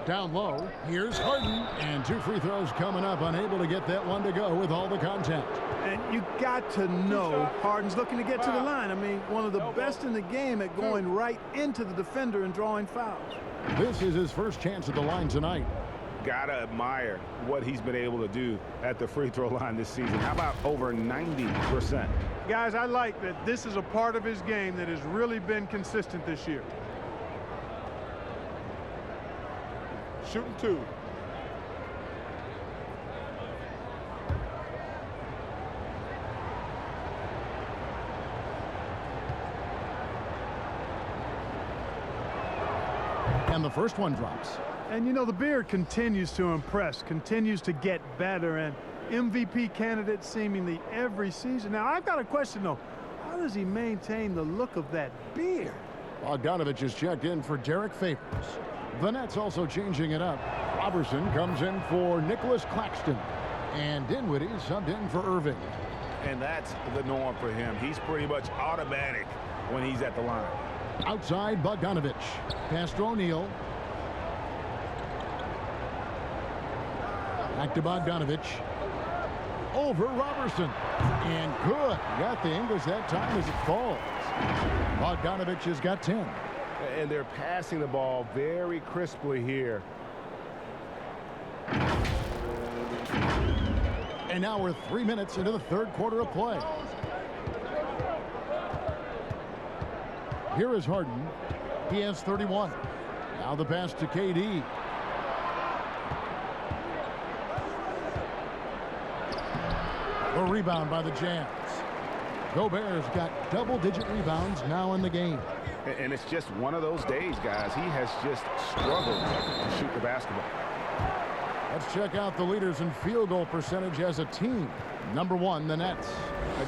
Down low, here's Harden, and 2 free throws coming up, unable to get that one to go with all the contact. And you got to know Harden's looking to get to the line. I mean, one of the best in the game at going right into the defender and drawing fouls. This is his first chance at the line tonight. Gotta admire what he's been able to do at the free throw line this season. How about over 90%? Guys, I like that this is a part of his game that has really been consistent this year. Shooting 2. And the first one drops. And you know, the beard continues to impress, continues to get better, and MVP candidate seemingly every season. Now, I've got a question, though. How does he maintain the look of that beard? Bogdanovich is checked in for Derek Favors. The Nets also changing it up. Robertson comes in for Nicholas Claxton. And Dinwiddie subbed in for Irving. And that's the norm for him. He's pretty much automatic when he's at the line. Outside Bogdanovich. Pass to O'Neal. Back to Bogdanovich. Over Robertson. And good. Got the English that time as it falls. Bogdanovich has got 10. And they're passing the ball very crisply here. And now we're 3 minutes into the third quarter of play. Here is Harden. He has 31. Now the pass to KD. A rebound by the Jazz. Gobert's got double-digit rebounds now in the game. And it's just one of those days, guys. He has just struggled to shoot the basketball. Let's check out the leaders in field goal percentage as a team. Number 1, the Nets.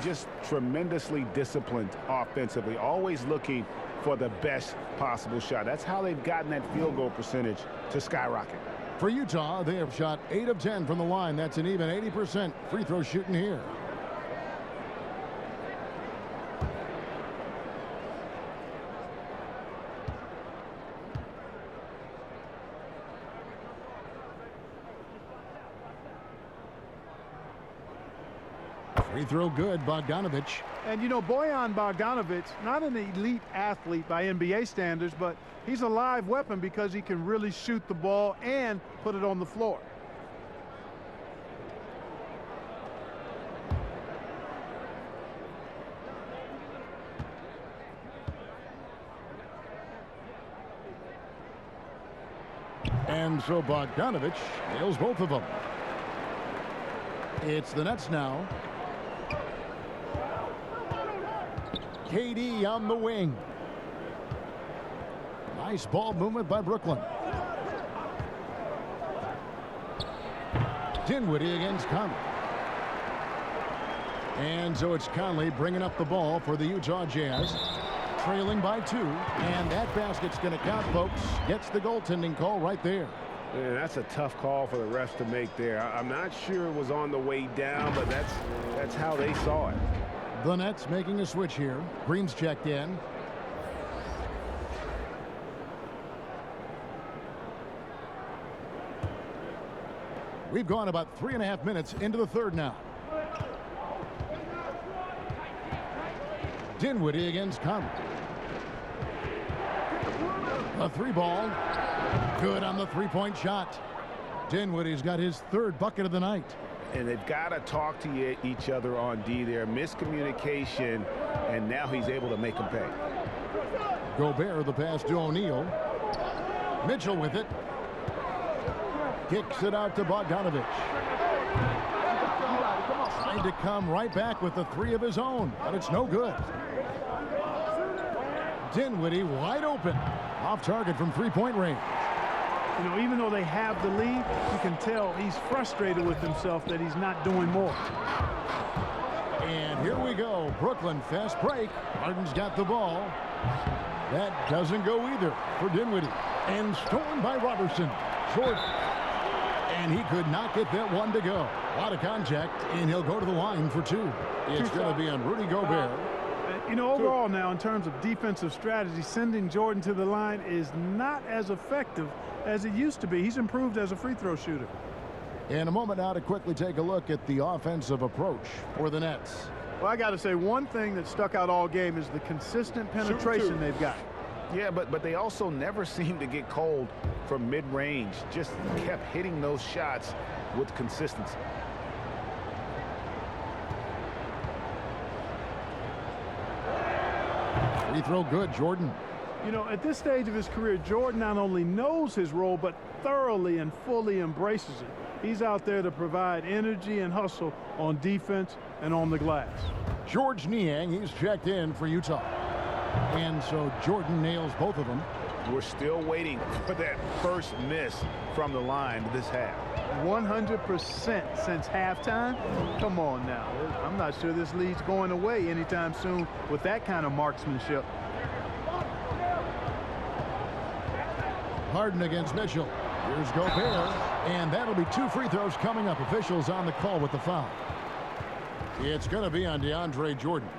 Just tremendously disciplined offensively, always looking for the best possible shot. That's how they've gotten that field goal percentage to skyrocket. For Utah, they have shot 8 of 10 from the line. That's an even 80% free throw shooting here. Free throw good, Bogdanovich. And you know, Bojan Bogdanovic, not an elite athlete by NBA standards, but he's a live weapon because he can really shoot the ball and put it on the floor. And so Bogdanovich nails both of them. It's the Nets now. KD on the wing. Nice ball movement by Brooklyn. Dinwiddie against Conley. And so it's Conley bringing up the ball for the Utah Jazz. Trailing by 2. And that basket's going to count, folks. Gets the goaltending call right there. Yeah, that's a tough call for the refs to make there. I'm not sure it was on the way down, but that's how they saw it. The Nets making a switch here. Green's checked in. We've gone about 3.5 minutes into the third now. Dinwiddie against Conley. A 3-ball. Good on the 3-point shot. Dinwiddie's got his 3rd bucket of the night. And they've got to talk to each other on D there. Miscommunication, and now he's able to make them pay. Gobert, the pass to O'Neal. Mitchell with it. Kicks it out to Bogdanovich. Trying to come right back with the 3 of his own, but it's no good. Dinwiddie wide open. Off target from 3-point range. You know, even though they have the lead, you can tell he's frustrated with himself that he's not doing more. And here we go. Brooklyn fast break. Harden's got the ball. That doesn't go either for Dinwiddie. And stolen by Robertson. Jordan. And he could not get that one to go. A lot of contact, and he'll go to the line for 2. It's going to be on Rudy Gobert. You know, overall now, in terms of defensive strategy, sending Jordan to the line is not as effective as it used to be. He's improved as a free throw shooter. In a moment now to quickly take a look at the offensive approach for the Nets. Well, I got to say, one thing that stuck out all game is the consistent penetration they've got. Yeah, but they also never seem to get cold from mid-range. Just kept hitting those shots with consistency. Free throw good, Jordan. You know, at this stage of his career, Jordan not only knows his role, but thoroughly and fully embraces it. He's out there to provide energy and hustle on defense and on the glass. George Niang, he's checked in for Utah. And so Jordan nails both of them. We're still waiting for that first miss from the line this half. 100% since halftime? Come on now. I'm not sure this lead's going away anytime soon with that kind of marksmanship. Harden against Mitchell. Here's Gobert, and that'll be 2 free throws coming up. Officials on the call with the foul. It's going to be on DeAndre Jordan.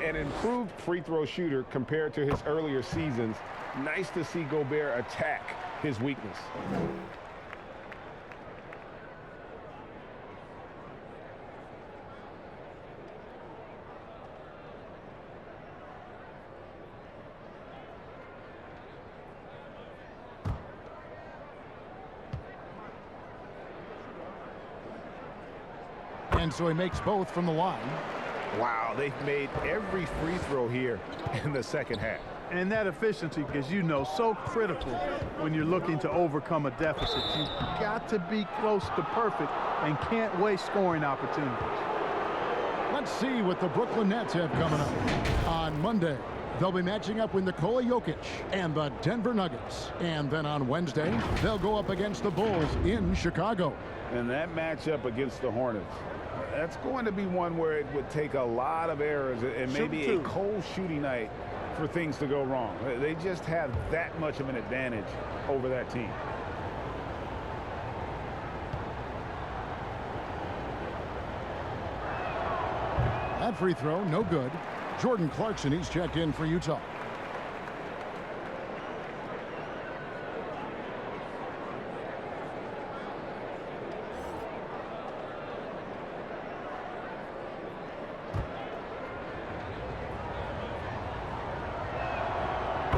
An improved free throw shooter compared to his earlier seasons. Nice to see Gobert attack his weakness. And so he makes both from the line. Wow, they've made every free throw here in the second half. And that efficiency, because you know, so critical when you're looking to overcome a deficit. You've got to be close to perfect and can't waste scoring opportunities. Let's see what the Brooklyn Nets have coming up. On Monday, they'll be matching up with Nikola Jokic and the Denver Nuggets. And then on Wednesday, they'll go up against the Bulls in Chicago. And that matchup against the Hornets, that's going to be one where it would take a lot of errors and maybe a cold shooting night for things to go wrong. They just have that much of an advantage over that team. That free throw, no good. Jordan Clarkson, he's checked in for Utah.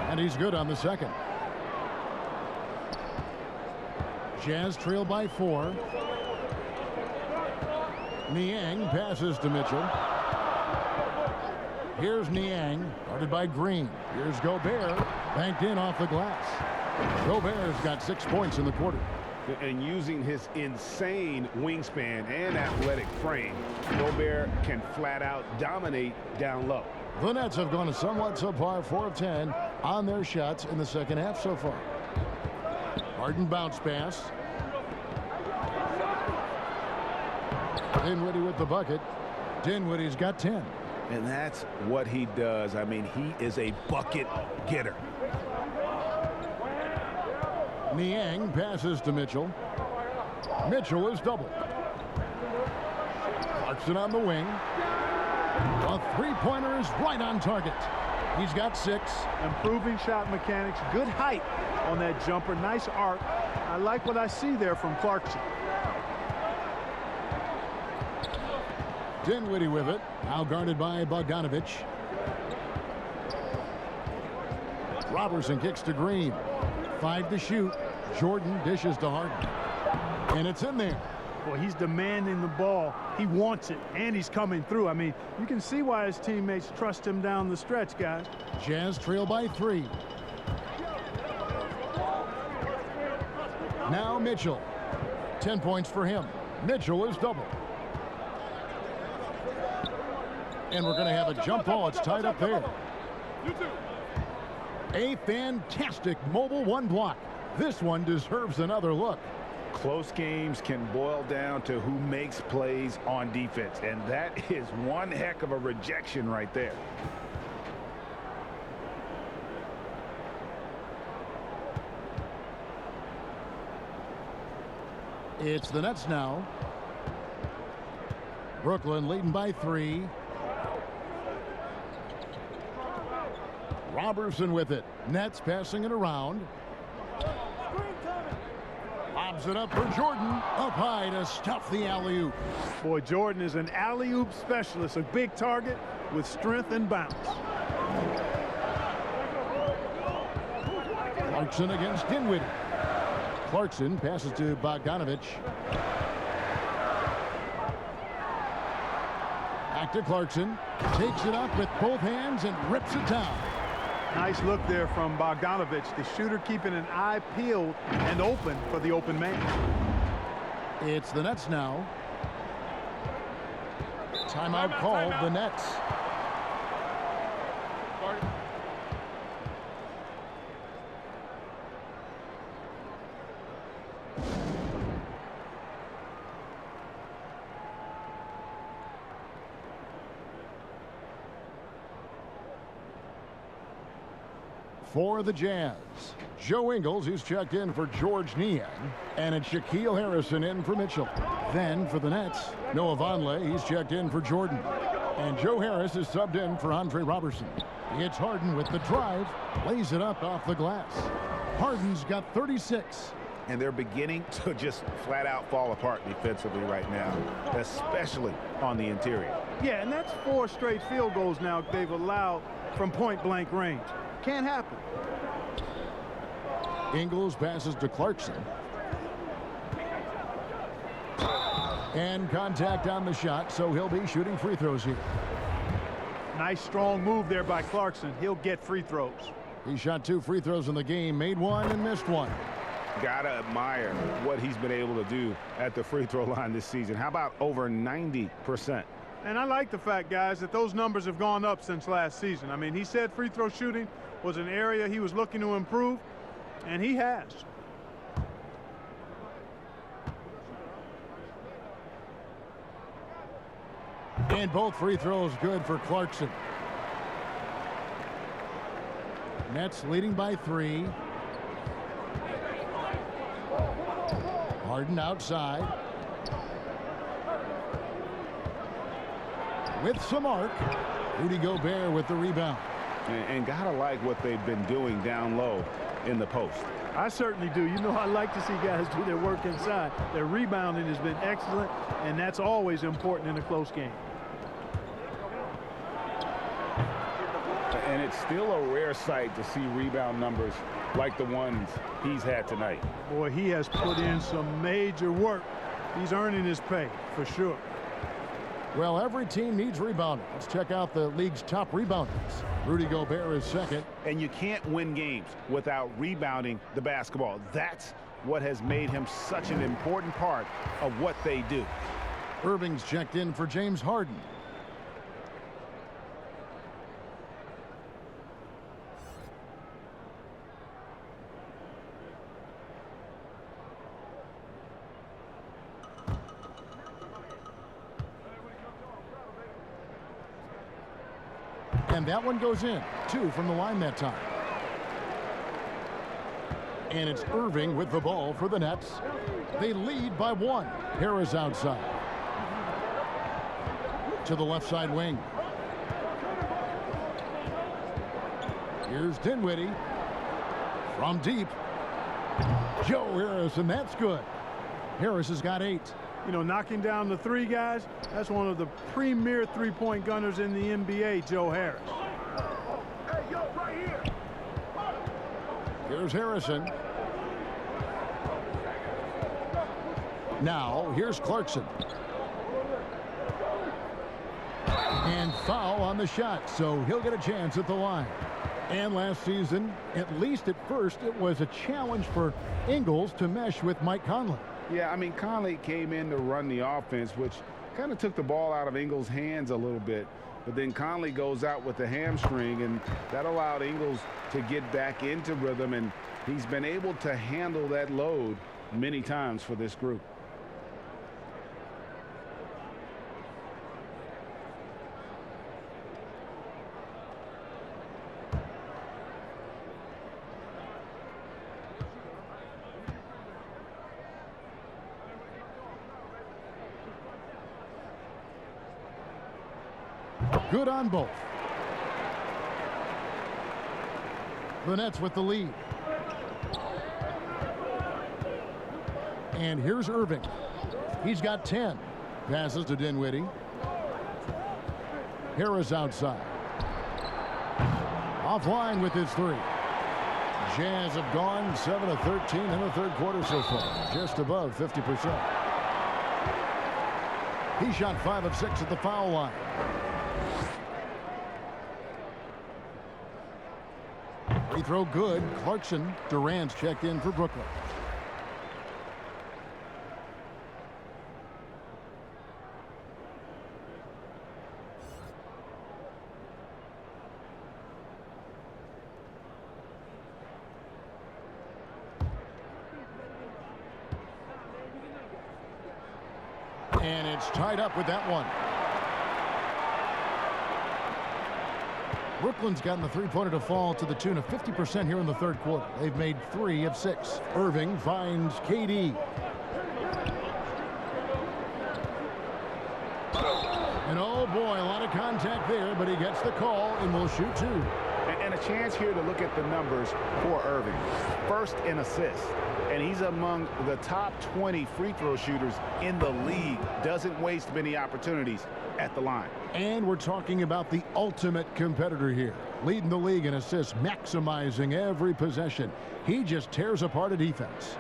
And he's good on the second. Jazz trail by 4. Niang passes to Mitchell. Here's Niang, guarded by Green. Here's Gobert, banked in off the glass. Gobert's got 6 points in the quarter. And using his insane wingspan and athletic frame, Gobert can flat out dominate down low. The Nets have gone a somewhat subpar 4 of 10 on their shots in the second half so far. Harden bounce pass. Dinwiddie with the bucket. Dinwiddie's got 10. And that's what he does. I mean, he is a bucket getter. Niang passes to Mitchell. Mitchell is doubled. Clarkson on the wing. A three-pointer is right on target. He's got 6. Improving shot mechanics. Good height on that jumper. Nice arc. I like what I see there from Clarkson. Dinwiddie with it. Now guarded by Bogdanovich. Robertson kicks to Green. 5 to shoot. Jordan dishes to Harden. And it's in there. Boy, he's demanding the ball. He wants it, and he's coming through. I mean, you can see why his teammates trust him down the stretch, guys. Jazz trail by 3. Now Mitchell. 10 points for him. Mitchell is double. And we're going to have a jump ball. It's tied up there. A fantastic mobile 1 block. This one deserves another look. Close games can boil down to who makes plays on defense, and that is one heck of a rejection right there. It's the Nets now. Brooklyn leading by 3. Robertson with it. Nets passing it around. Lobs it up for Jordan. Up high to stuff the alley-oop. Boy, Jordan is an alley-oop specialist. A big target with strength and bounce. Clarkson against Dinwiddie. Clarkson passes to Bogdanovich. Back to Clarkson. Takes it up with both hands and rips it down. Nice look there from Bogdanovich, the shooter keeping an eye peeled and open for the open man. It's the Nets now. Timeout called, the Nets. For the Jazz, Joe Ingles, who's checked in for George Niang, and it's Shaquille Harrison in for Mitchell. Then for the Nets, Noah Vonleh, he's checked in for Jordan. And Joe Harris is subbed in for Andre Robertson. It's Harden with the drive, lays it up off the glass. Harden's got 36. And they're beginning to just flat out fall apart defensively right now, especially on the interior. Yeah, and that's 4 straight field goals now they've allowed from point-blank range. Can't happen. Ingles passes to Clarkson. And contact on the shot, so he'll be shooting free throws here. Nice strong move there by Clarkson. He'll get free throws. He shot 2 free throws in the game, made 1 and missed 1. Gotta admire what he's been able to do at the free throw line this season. How about over 90%? And I like the fact, guys, that those numbers have gone up since last season. I mean, he said free throw shooting was an area he was looking to improve, and he has. And both free throws good for Clarkson. Nets leading by 3. Harden outside. With some arc. Rudy Gobert with the rebound. And gotta like what they've been doing down low in the post. I certainly do. You know, I like to see guys do their work inside. Their rebounding has been excellent, and that's always important in a close game. And it's still a rare sight to see rebound numbers like the ones he's had tonight. Boy, he has put in some major work. He's earning his pay, for sure. Well, every team needs rebounding. Let's check out the league's top rebounders. Rudy Gobert is second. And you can't win games without rebounding the basketball. That's what has made him such an important part of what they do. Irving's checked in for James Harden. And that one goes in. 2 from the line that time. And it's Irving with the ball for the Nets. They lead by 1. Harris outside. To the left side wing. Here's Dinwiddie. From deep. Joe Harris, and that's good. Harris has got 8. You know, knocking down the 3 guys, that's one of the premier three-point gunners in the NBA, Joe Harris. Hey, yo, right here. Here's Harrison. Now, here's Clarkson. And foul on the shot, so he'll get a chance at the line. And last season, at least at first, it was a challenge for Ingles to mesh with Mike Conley. Yeah, I mean, Conley came in to run the offense, which kind of took the ball out of Ingles' hands a little bit. But then Conley goes out with the hamstring, and that allowed Ingles to get back into rhythm, and he's been able to handle that load many times for this group. Good on both. The Nets with the lead. And here's Irving. He's got 10. Passes to Dinwiddie. Harris outside. Offline with his 3. Jazz have gone 7 of 13 in the third quarter so far. Just above 50%. He shot 5 of 6 at the foul line. Free throw good. Clarkson. Durant's checked in for Brooklyn. And it's tied up with that one. Brooklyn's gotten the three-pointer to fall to the tune of 50% here in the third quarter. They've made 3 of 6. Irving finds KD. And oh boy, a lot of contact there, but he gets the call and will shoot 2. And a chance here to look at the numbers for Irving. First in assists, and he's among the top 20 free throw shooters in the league. Doesn't waste many opportunities at the line. And we're talking about the ultimate competitor here. Leading the league in assists, maximizing every possession. He just tears apart a defense.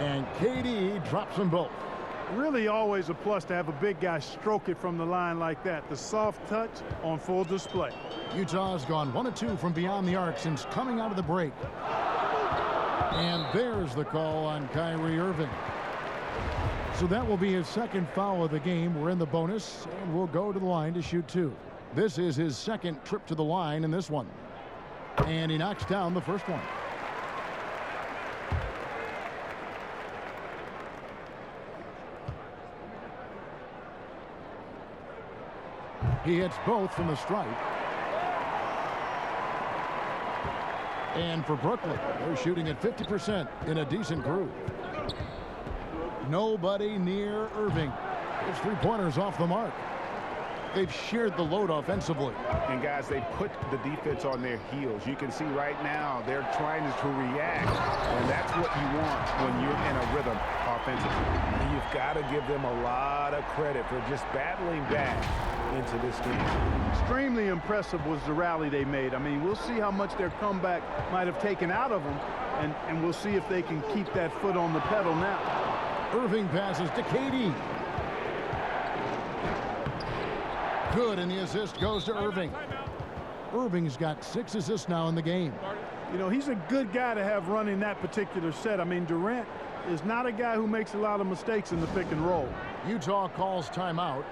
And KD drops them both. Really always a plus to have a big guy stroke it from the line like that. The soft touch on full display. Utah's gone 1 of 2 from beyond the arc since coming out of the break. And there's the call on Kyrie Irving. So that will be his second foul of the game. We're in the bonus, and we'll go to the line to shoot 2. This is his second trip to the line in this one. And he knocks down the first one. He hits both from the stripe. And for Brooklyn, they're shooting at 50% in a decent groove. Nobody near Irving. His three-pointers off the mark. They've shared the load offensively. And guys, they put the defense on their heels. You can see right now they're trying to react, and that's what you want when you're in a rhythm offensively. And you've got to give them a lot of credit for just battling back into this game. Extremely impressive was the rally they made. I mean, we'll see how much their comeback might have taken out of them, and we'll see if they can keep that foot on the pedal now. Irving passes to KD. Good, and the assist goes to Irving. Irving's got 6 assists now in the game. You know, he's a good guy to have running that particular set. I mean, Durant is not a guy who makes a lot of mistakes in the pick and roll. Utah calls timeout.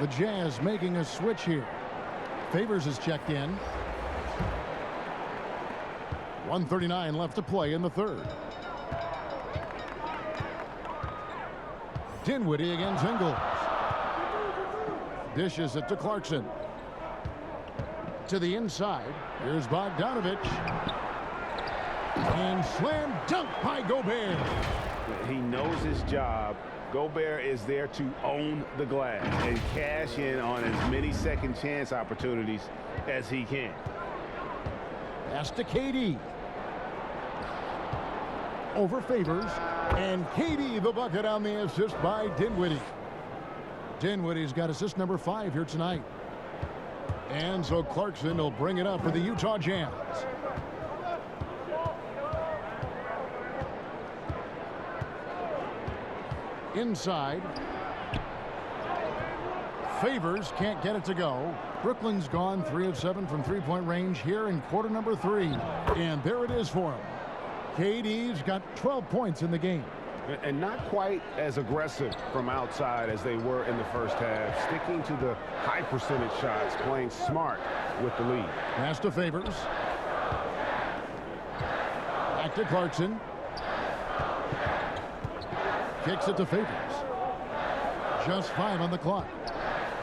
The Jazz making a switch here. Favors is checked in. 1:39 left to play in the third. Dinwiddie against Ingles. Dishes it to Clarkson. To the inside. Here's Bogdanovich. And slam dunk by Gobert. He knows his job. Gobert is there to own the glass and cash in on as many second chance opportunities as he can. Pass to KD. Over Favors. And KD the bucket on the assist by Dinwiddie. Dinwiddie's got assist number 5 here tonight. And so Clarkson will bring it up for the Utah Jazz. Inside. Favors can't get it to go. Brooklyn's gone 3 of 7 from three-point range here in quarter number 3. And there it is for him. KD's got 12 points in the game. And not quite as aggressive from outside as they were in the first half. Sticking to the high percentage shots, playing smart with the lead. Pass to Favors. Back to Clarkson. Kicks it to Favors. Just 5 on the clock.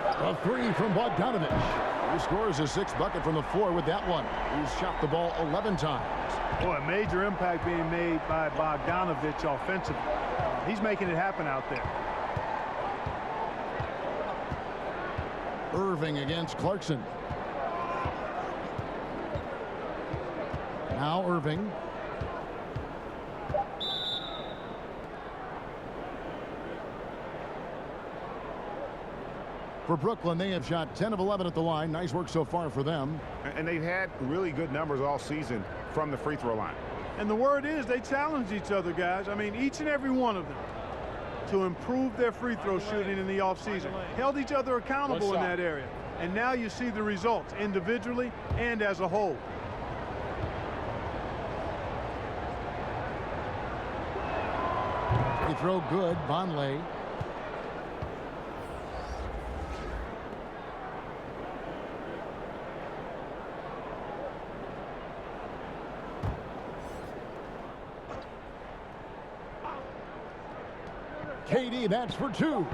A 3 from Bogdanovich. He scores his 6th bucket from the floor with that one. He's shot the ball 11 times. Boy, a major impact being made by Bogdanovich offensively. He's making it happen out there. Irving against Clarkson. Now Irving. For Brooklyn, they have shot 10 of 11 at the line. Nice work so far for them. And they've had really good numbers all season from the free throw line. And the word is they challenge each other, guys. I mean, each and every one of them to improve their free throw shooting in the offseason. Held each other accountable in that area. And now you see the results individually and as a whole. Free throw good. Vonleh. KD, that's for two.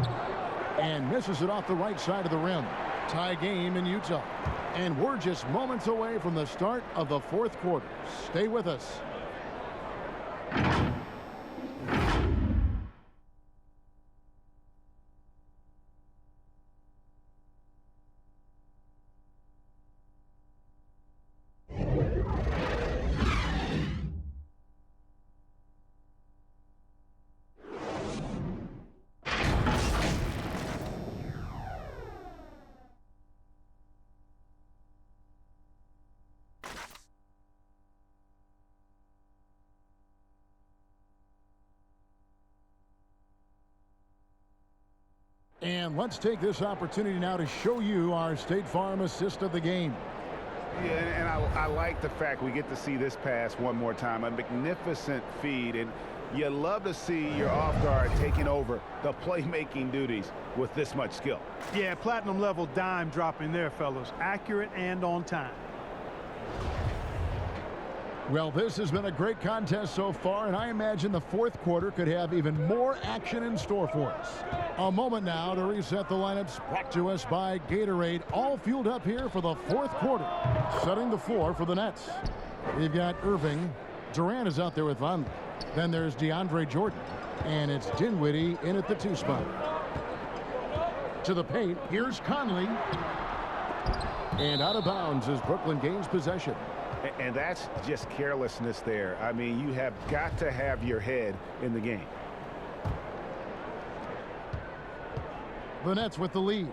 And misses it off the right side of the rim. Tie game in Utah. And we're just moments away from the start of the fourth quarter. Stay with us. And let's take this opportunity now to show you our State Farm assist of the game. Yeah, and I like the fact we get to see this pass one more time. A magnificent feed, and you love to see your off guard taking over the playmaking duties with this much skill. Yeah, platinum level dime dropping there, fellas. Accurate and on time. Well, this has been a great contest so far, and I imagine the fourth quarter could have even more action in store for us. A moment now to reset the lineups, brought to us by Gatorade, all fueled up here for the fourth quarter. Setting the floor for the Nets. We've got Irving. Durant is out there with Von. Then there's DeAndre Jordan, and it's Dinwiddie in at the 2 spot. To the paint, here's Conley. And out of bounds as Brooklyn gains possession. And that's just carelessness there. I mean, you have got to have your head in the game. The Nets with the lead.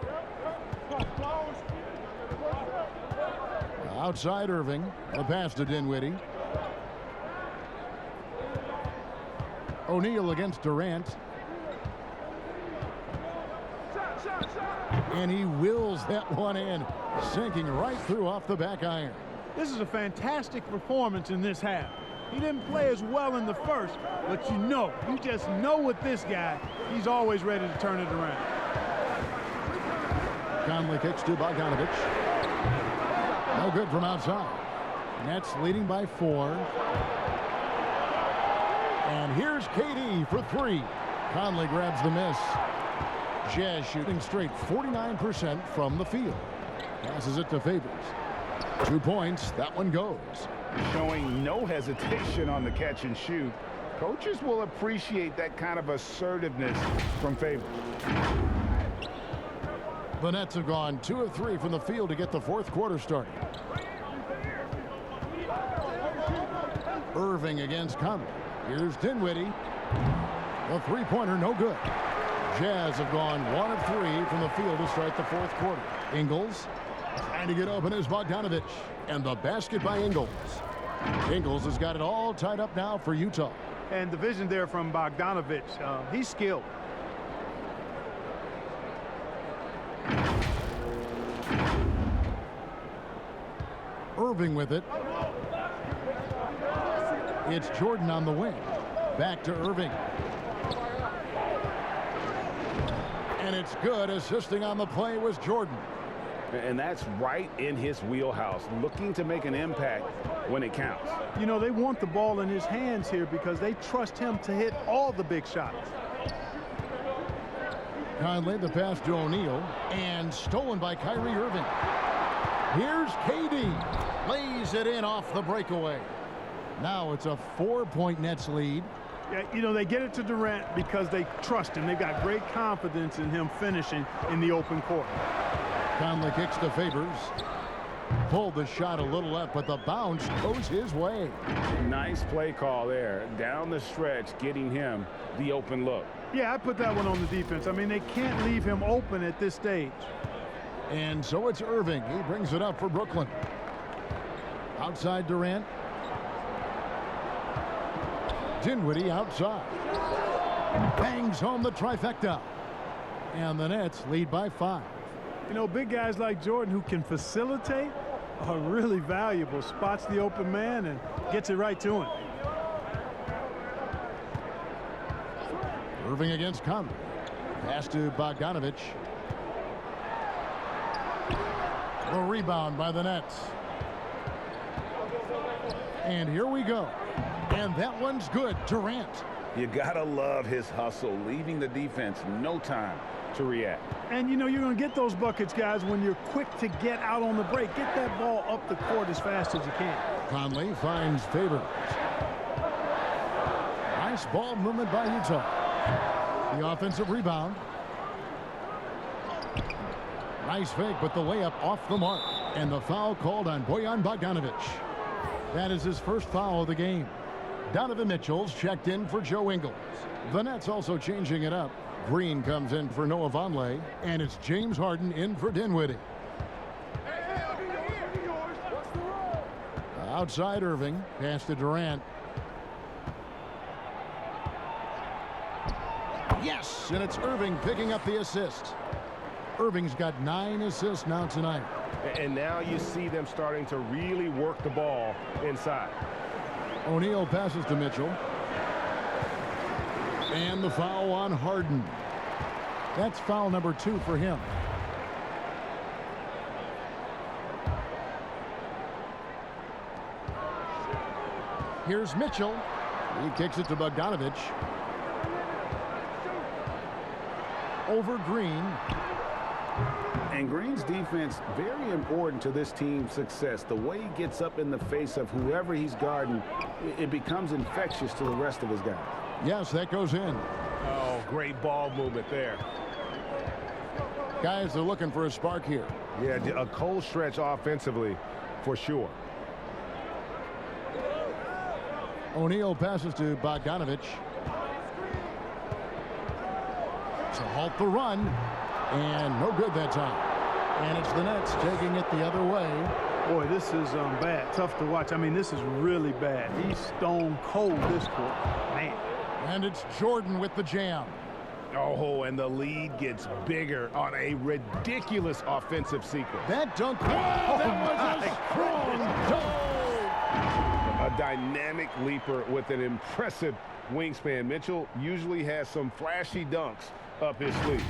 Outside Irving. The pass to Dinwiddie. O'Neal against Durant. And he wills that one in, sinking right through off the back iron. This is a fantastic performance in this half. He didn't play as well in the first, but you just know with this guy, he's always ready to turn it around. Conley kicks to Bogdanovich. No good from outside. Nets leading by 4. And here's KD for 3. Conley grabs the miss. Jazz shooting straight 49% from the field. Passes it to Favors. 2 points. That one goes. Showing no hesitation on the catch and shoot. Coaches will appreciate that kind of assertiveness from Favors. The Nets have gone 2 of 3 from the field to get the fourth quarter started. Irving against Conley. Here's Dinwiddie. The three-pointer no good. Jazz have gone 1 of 3 from the field to start the fourth quarter. Ingles trying to get open is Bogdanovich. And the basket by Ingles. Ingles has got it all tied up now for Utah. And the vision there from Bogdanovich. He's skilled. Irving with it. It's Jordan on the wing. Back to Irving. And it's good. Assisting on the play was Jordan. And that's right in his wheelhouse, looking to make an impact when it counts. You know, they want the ball in his hands here because they trust him to hit all the big shots. Conley, the pass to O'Neal, and stolen by Kyrie Irving. Here's KD. Lays it in off the breakaway. Now it's a 4-point Nets lead. Yeah, you know, they get it to Durant because they trust him. They've got great confidence in him finishing in the open court. Conley kicks to Favors. Pulled the shot a little left, but the bounce goes his way. Nice play call there. Down the stretch, getting him the open look. Yeah, I put that one on the defense. I mean, they can't leave him open at this stage. And so it's Irving. He brings it up for Brooklyn. Outside Durant. Dinwiddie outside. Bangs home the trifecta. And the Nets lead by 5. You know, big guys like Jordan who can facilitate are really valuable. Spots the open man and gets it right to him. Irving against Conley. Pass to Bogdanovich. The rebound by the Nets. And here we go. And that one's good. Durant You gotta love his hustle, leaving the defense no time to react. And you know you're going to get those buckets, guys, when you're quick to get out on the break. Get that ball up the court as fast as you can. Conley finds Favors. Nice ball movement by Utah. The offensive rebound. Nice fake, but the layup off the mark. And the foul called on Bojan Bogdanovic. That is his first foul of the game. Donovan Mitchell's checked in for Joe Ingles. The Nets also changing it up. Green comes in for Noah Vonleh, and it's James Harden in for Dinwiddie. Outside Irving, pass to Durant. Yes, and it's Irving picking up the assist. Irving's got 9 assists now tonight. And now you see them starting to really work the ball inside. O'Neal passes to Mitchell. And the foul on Harden. That's foul number 2 for him. Here's Mitchell. He kicks it to Bogdanovic. Over Green. And Green's defense, very important to this team's success. The way he gets up in the face of whoever he's guarding, it becomes infectious to the rest of his guys. Yes, that goes in. Oh, great ball movement there. Guys, they're looking for a spark here. Yeah, a cold stretch offensively for sure. O'Neal passes to Bogdanovic. To halt the run. And no good that time. And it's the Nets taking it the other way. Boy, this is bad. Tough to watch. I mean, this is really bad. He's stone cold this quarter. Man. And it's Jordan with the jam. Oh, and the lead gets bigger on a ridiculous offensive sequence. That dunk. Oh, that was a strong dunk. A dynamic leaper with an impressive wingspan. Mitchell usually has some flashy dunks up his sleeve.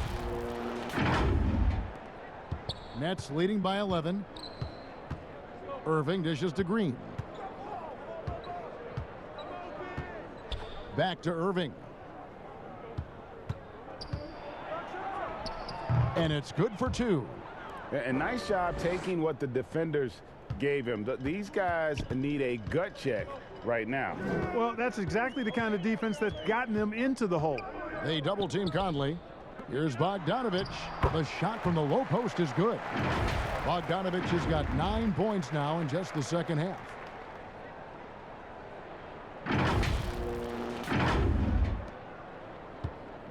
Nets leading by 11. Irving dishes to Green. Back to Irving. And it's good for 2. And nice job taking what the defenders gave him. These guys need a gut check right now. Well, that's exactly the kind of defense that's gotten them into the hole. They double team Conley. Here's Bogdanovic. The shot from the low post is good. Bogdanovic has got 9 points now in just the second half.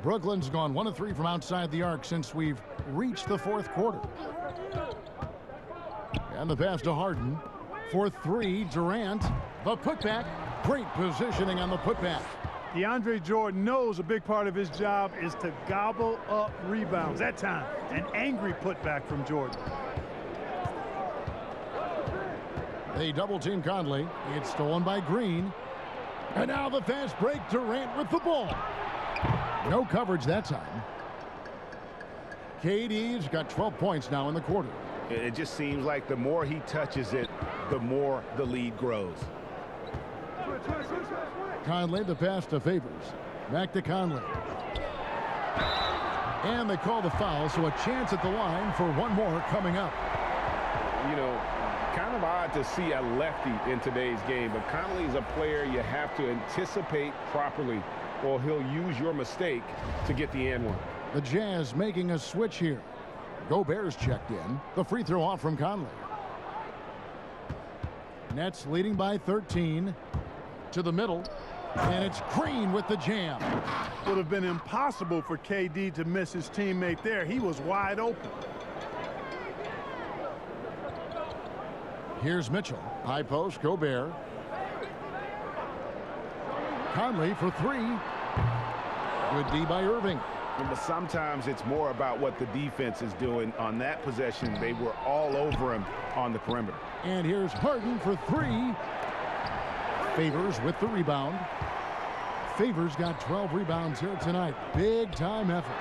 Brooklyn's gone 1 of 3 from outside the arc since we've reached the 4th quarter. And the pass to Harden. For 3, Durant. The putback. Great positioning on the putback. DeAndre Jordan knows a big part of his job is to gobble up rebounds. That time, an angry putback from Jordan. They double team Conley. It's stolen by Green. And now the fast break. Durant with the ball. No coverage that time. KD's got 12 points now in the quarter. It just seems like the more he touches it, the more the lead grows. Conley, the pass to Favors. Back to Conley. And they call the foul, so a chance at the line for one more coming up. You know, kind of odd to see a lefty in today's game, but Conley's a player you have to anticipate properly, or he'll use your mistake to get the and one. The Jazz making a switch here. Gobert's checked in. The free throw off from Conley. Nets leading by 13. To the middle. And it's Green with the jam. Would have been impossible for KD to miss his teammate there. He was wide open. Here's Mitchell. High post, Gobert. Conley for 3. Good D by Irving. But sometimes it's more about what the defense is doing. On that possession, they were all over him on the perimeter. And here's Harden for 3. Favors with the rebound. Favors got 12 rebounds here tonight. Big time effort.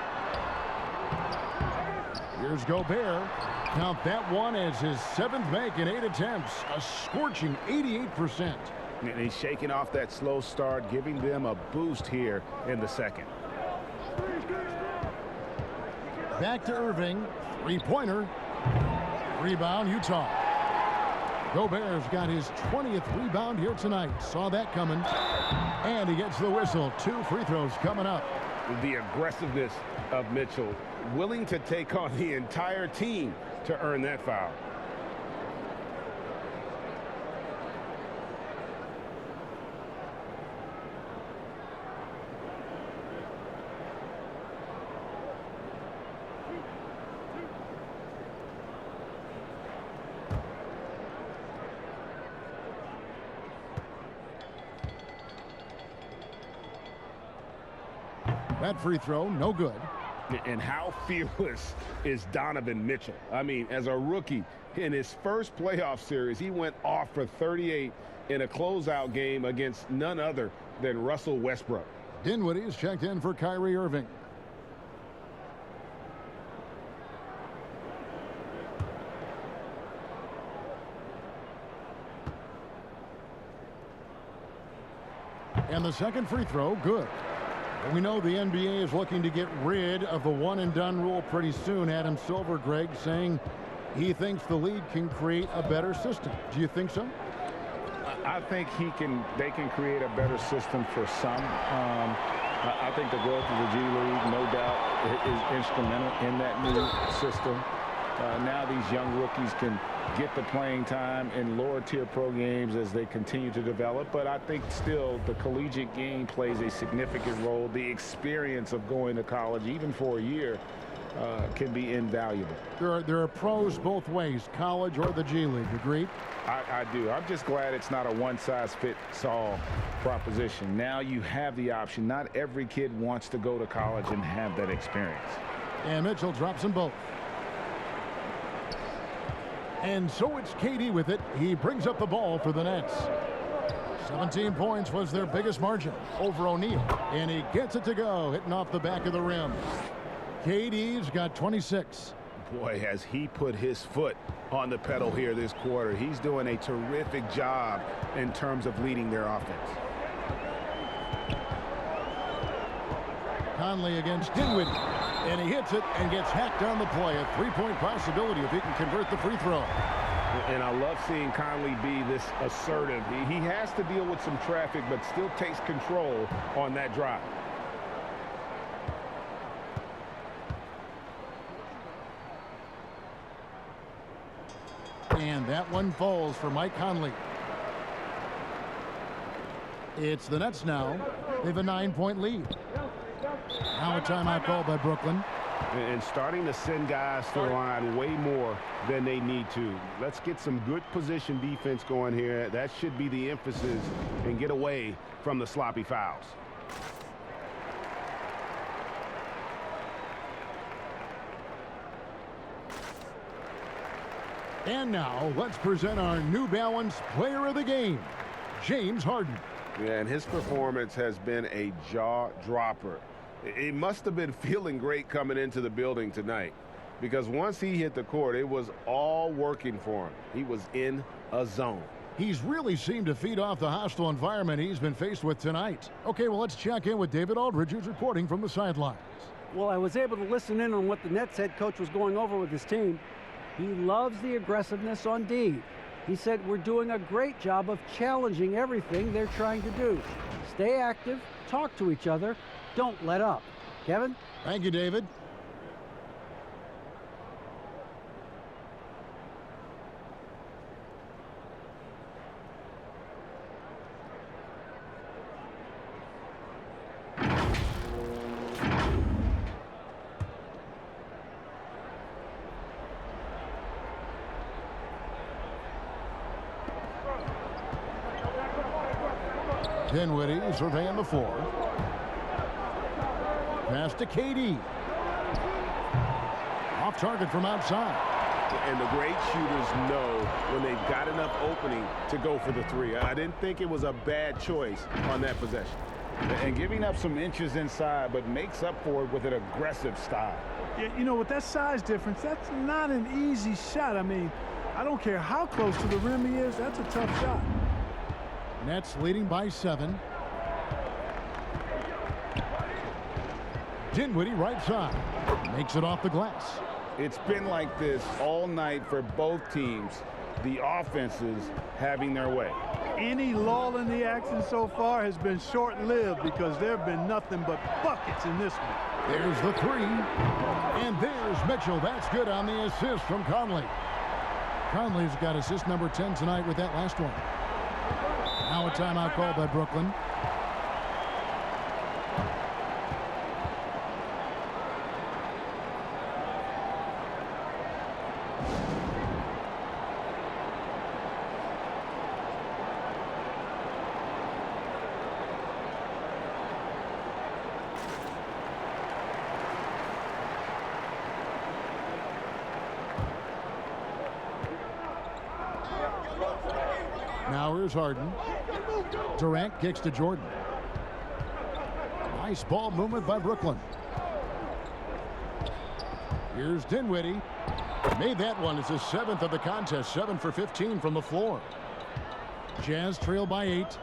Here's Gobert. Count that one as his 7th make in 8 attempts. A scorching 88%. And he's shaking off that slow start, giving them a boost here in the second. Back to Irving. Three-pointer. Rebound, Utah. Gobert's got his 20th rebound here tonight. Saw that coming. And he gets the whistle. 2 free throws coming up. The aggressiveness of Mitchell, willing to take on the entire team to earn that foul. That free throw, no good. And how fearless is Donovan Mitchell? I mean, as a rookie, in his first playoff series, he went off for 38 in a closeout game against none other than Russell Westbrook. Dinwiddie is checked in for Kyrie Irving. And the second free throw, good. We know the NBA is looking to get rid of the one-and-done rule pretty soon. Adam Silver, Greg, saying he thinks the league can create a better system. Do you think so? I think they can create a better system for some. I think the growth of the G League, no doubt, is instrumental in that new system. Now these young rookies can get the playing time in lower-tier pro games as they continue to develop. But I think still the collegiate game plays a significant role. The experience of going to college, even for a year, can be invaluable. There are pros both ways, college or the G League. Agreed? I do. I'm just glad it's not a one-size-fits-all proposition. Now you have the option. Not every kid wants to go to college and have that experience. And Mitchell drops them both. And so it's KD with it. He brings up the ball for the Nets. 17 points was their biggest margin over O'Neal. And he gets it to go, hitting off the back of the rim. KD's got 26. Boy, has he put his foot on the pedal here this quarter. He's doing a terrific job in terms of leading their offense. Conley against Dinwiddie. And he hits it and gets hacked on the play. A three-point possibility if he can convert the free throw. And I love seeing Conley be this assertive. He has to deal with some traffic, but still takes control on that drive. And that one falls for Mike Conley. It's the Nets now. They have a 9-point lead. Now a timeout called by Brooklyn. And starting to send guys to the line way more than they need to. Let's get some good position defense going here. That should be the emphasis, and get away from the sloppy fouls. And now let's present our New Balance Player of the Game, James Harden. Yeah, and his performance has been a jaw-dropper. He must have been feeling great coming into the building tonight, because once he hit the court, it was all working for him. He was in a zone. He's really seemed to feed off the hostile environment he's been faced with tonight. Okay, well, let's check in with David Aldridge, who's reporting from the sidelines. Well, I was able to listen in on what the Nets head coach was going over with his team. He loves the aggressiveness on D. He said, we're doing a great job of challenging everything they're trying to do. Stay active, talk to each other, don't let up. Kevin? Thank you, David. Dinwiddie surveying the floor. Pass to KD. Off target from outside. And the great shooters know when they've got enough opening to go for the three. I didn't think it was a bad choice on that possession. And giving up some inches inside, but makes up for it with an aggressive style. Yeah, you know, with that size difference, that's not an easy shot. I mean, I don't care how close to the rim he is, that's a tough shot. Nets leading by 7. Dinwiddie right side. Makes it off the glass. It's been like this all night for both teams. The offenses having their way. Any lull in the action so far has been short-lived because there have been nothing but buckets in this one. There's the 3. And there's Mitchell. That's good on the assist from Conley. Conley's got assist number 10 tonight with that last one. Now a timeout called by Brooklyn. Now here's Harden. Durant kicks to Jordan. Nice ball movement by Brooklyn. Here's Dinwiddie. Made that one. It's his 7th of the contest. 7 for 15 from the floor. Jazz trail by 8.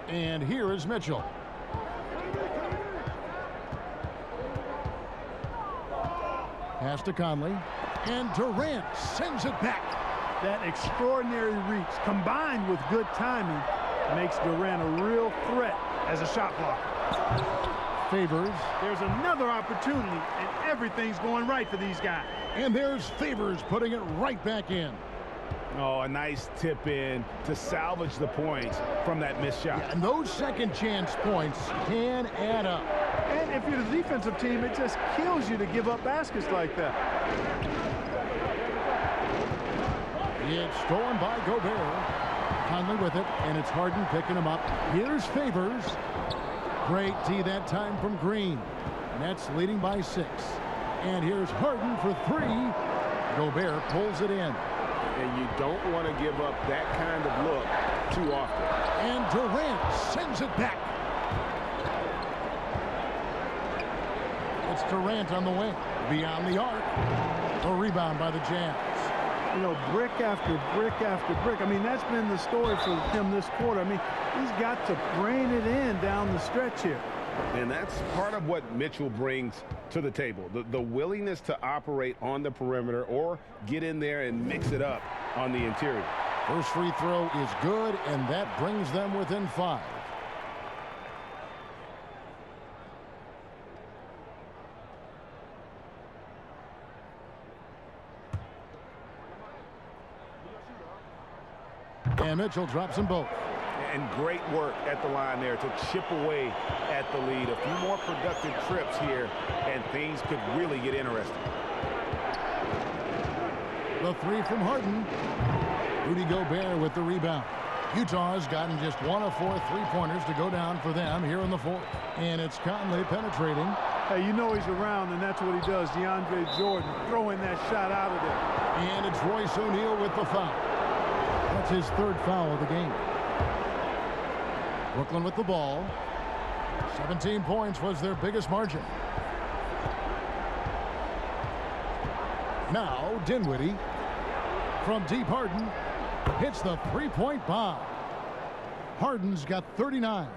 And here is Mitchell. Pass to Conley. And Durant sends it back. That extraordinary reach combined with good timing makes Durant a real threat as a shot blocker. Favors. There's another opportunity, and everything's going right for these guys. And there's Favors putting it right back in. Oh, a nice tip in to salvage the points from that missed shot. Yeah, and those second chance points can add up. And if you're the defensive team, it just kills you to give up baskets like that. It's stolen by Gobert. Conley with it, and it's Harden picking him up. Here's Favors. Great D that time from Green. Nets leading by 6. And here's Harden for 3. Gobert pulls it in. And you don't want to give up that kind of look too often. And Durant sends it back. It's Durant on the wing. Beyond the arc. A rebound by the Jazz. You know, brick after brick after brick. I mean, that's been the story for him this quarter. I mean, he's got to brain it in down the stretch here. And that's part of what Mitchell brings to the table. The willingness to operate on the perimeter or get in there and mix it up on the interior. First free throw is good, and that brings them within 5. And Mitchell drops them both. And great work at the line there to chip away at the lead. A few more productive trips here, and things could really get interesting. The 3 from Harden. Rudy Gobert with the rebound. Utah's gotten just 1 of 4 three-pointers to go down for them here in the 4th. And it's Conley penetrating. Hey, you know he's around, and that's what he does. DeAndre Jordan throwing that shot out of there. And it's Royce O'Neal with the foul. That's his 3rd foul of the game. Brooklyn with the ball. 17 points was their biggest margin. Now Dinwiddie from deep. Harden hits the 3-point bomb. Harden's got 39.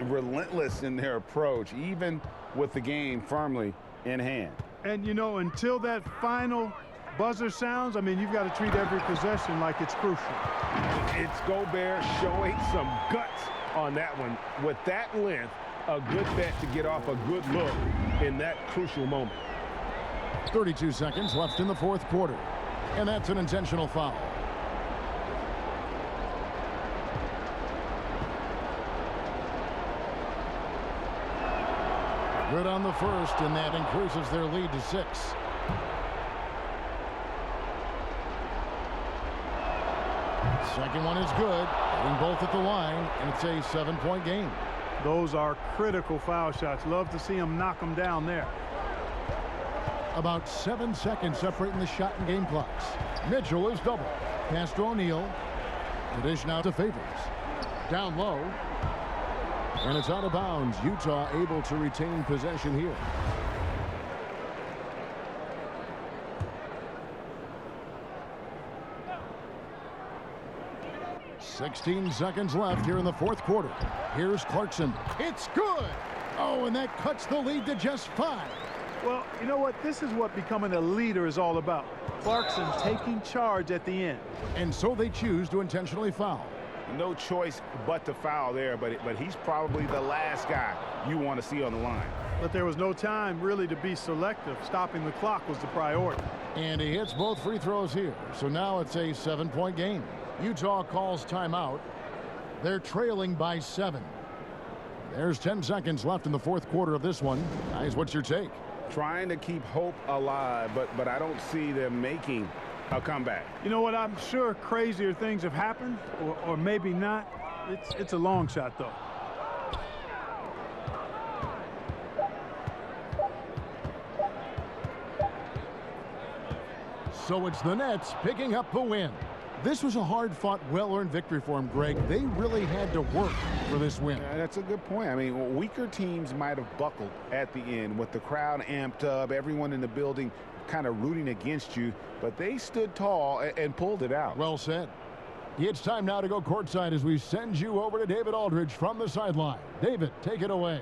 Relentless in their approach, even with the game firmly in hand. And, you know, until that final buzzer sounds, I mean, you've got to treat every possession like it's crucial. It's Gobert showing some guts on that one. With that length, a good bet to get off a good look in that crucial moment. 32 seconds left in the 4th quarter. And that's an intentional foul. Good on the first, and that increases their lead to 6. Second one is good. Hitting both at the line, and it's a 7-point game. Those are critical foul shots. Love to see him knock them down there. About 7 seconds separating the shot and game clocks. Mitchell is double. Pass to O'Neal. The dish now to Favors. Down low. And it's out of bounds. Utah able to retain possession here. 16 seconds left here in the fourth quarter. Here's Clarkson. It's good. Oh, and that cuts the lead to just 5. Well, you know what? This is what becoming a leader is all about. Clarkson taking charge at the end. And so they choose to intentionally foul. No choice but to foul there, but he's probably the last guy you want to see on the line. But there was no time really to be selective. Stopping the clock was the priority. And he hits both free throws here. So now it's a 7-point game. Utah calls timeout. They're trailing by 7. There's 10 seconds left in the fourth quarter of this one. Guys, what's your take? Trying to keep hope alive, but I don't see them making a comeback. You know what? I'm sure crazier things have happened, or maybe not. It's a long shot, though. So it's the Nets picking up the win. This was a hard-fought, well-earned victory for them, Greg. They really had to work for this win. That's a good point. I mean, weaker teams might have buckled at the end with the crowd amped up, everyone in the building kind of rooting against you, but they stood tall and pulled it out. Well said. It's time now to go courtside as we send you over to David Aldridge from the sideline. David, take it away.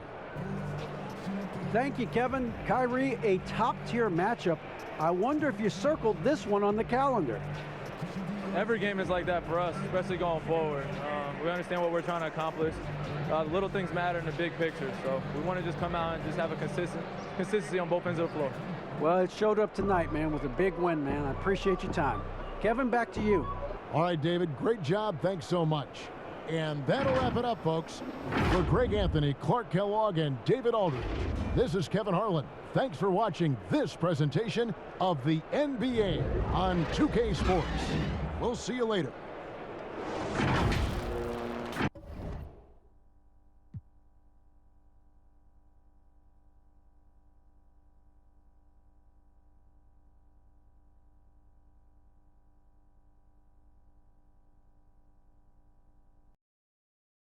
Thank you, Kevin. Kyrie, a top-tier matchup. I wonder if you circled this one on the calendar. Every game is like that for us, especially going forward. We understand what we're trying to accomplish. Little things matter in the big picture, so we want to just come out and just have a consistency on both ends of the floor. Well, it showed up tonight, man, with a big win, man. I appreciate your time. Kevin, back to you. All right, David, great job. Thanks so much. And that'll wrap it up, folks. For Greg Anthony, Clark Kellogg, and David Aldridge, this is Kevin Harlan. Thanks for watching this presentation of the NBA on 2K Sports. We'll see you later.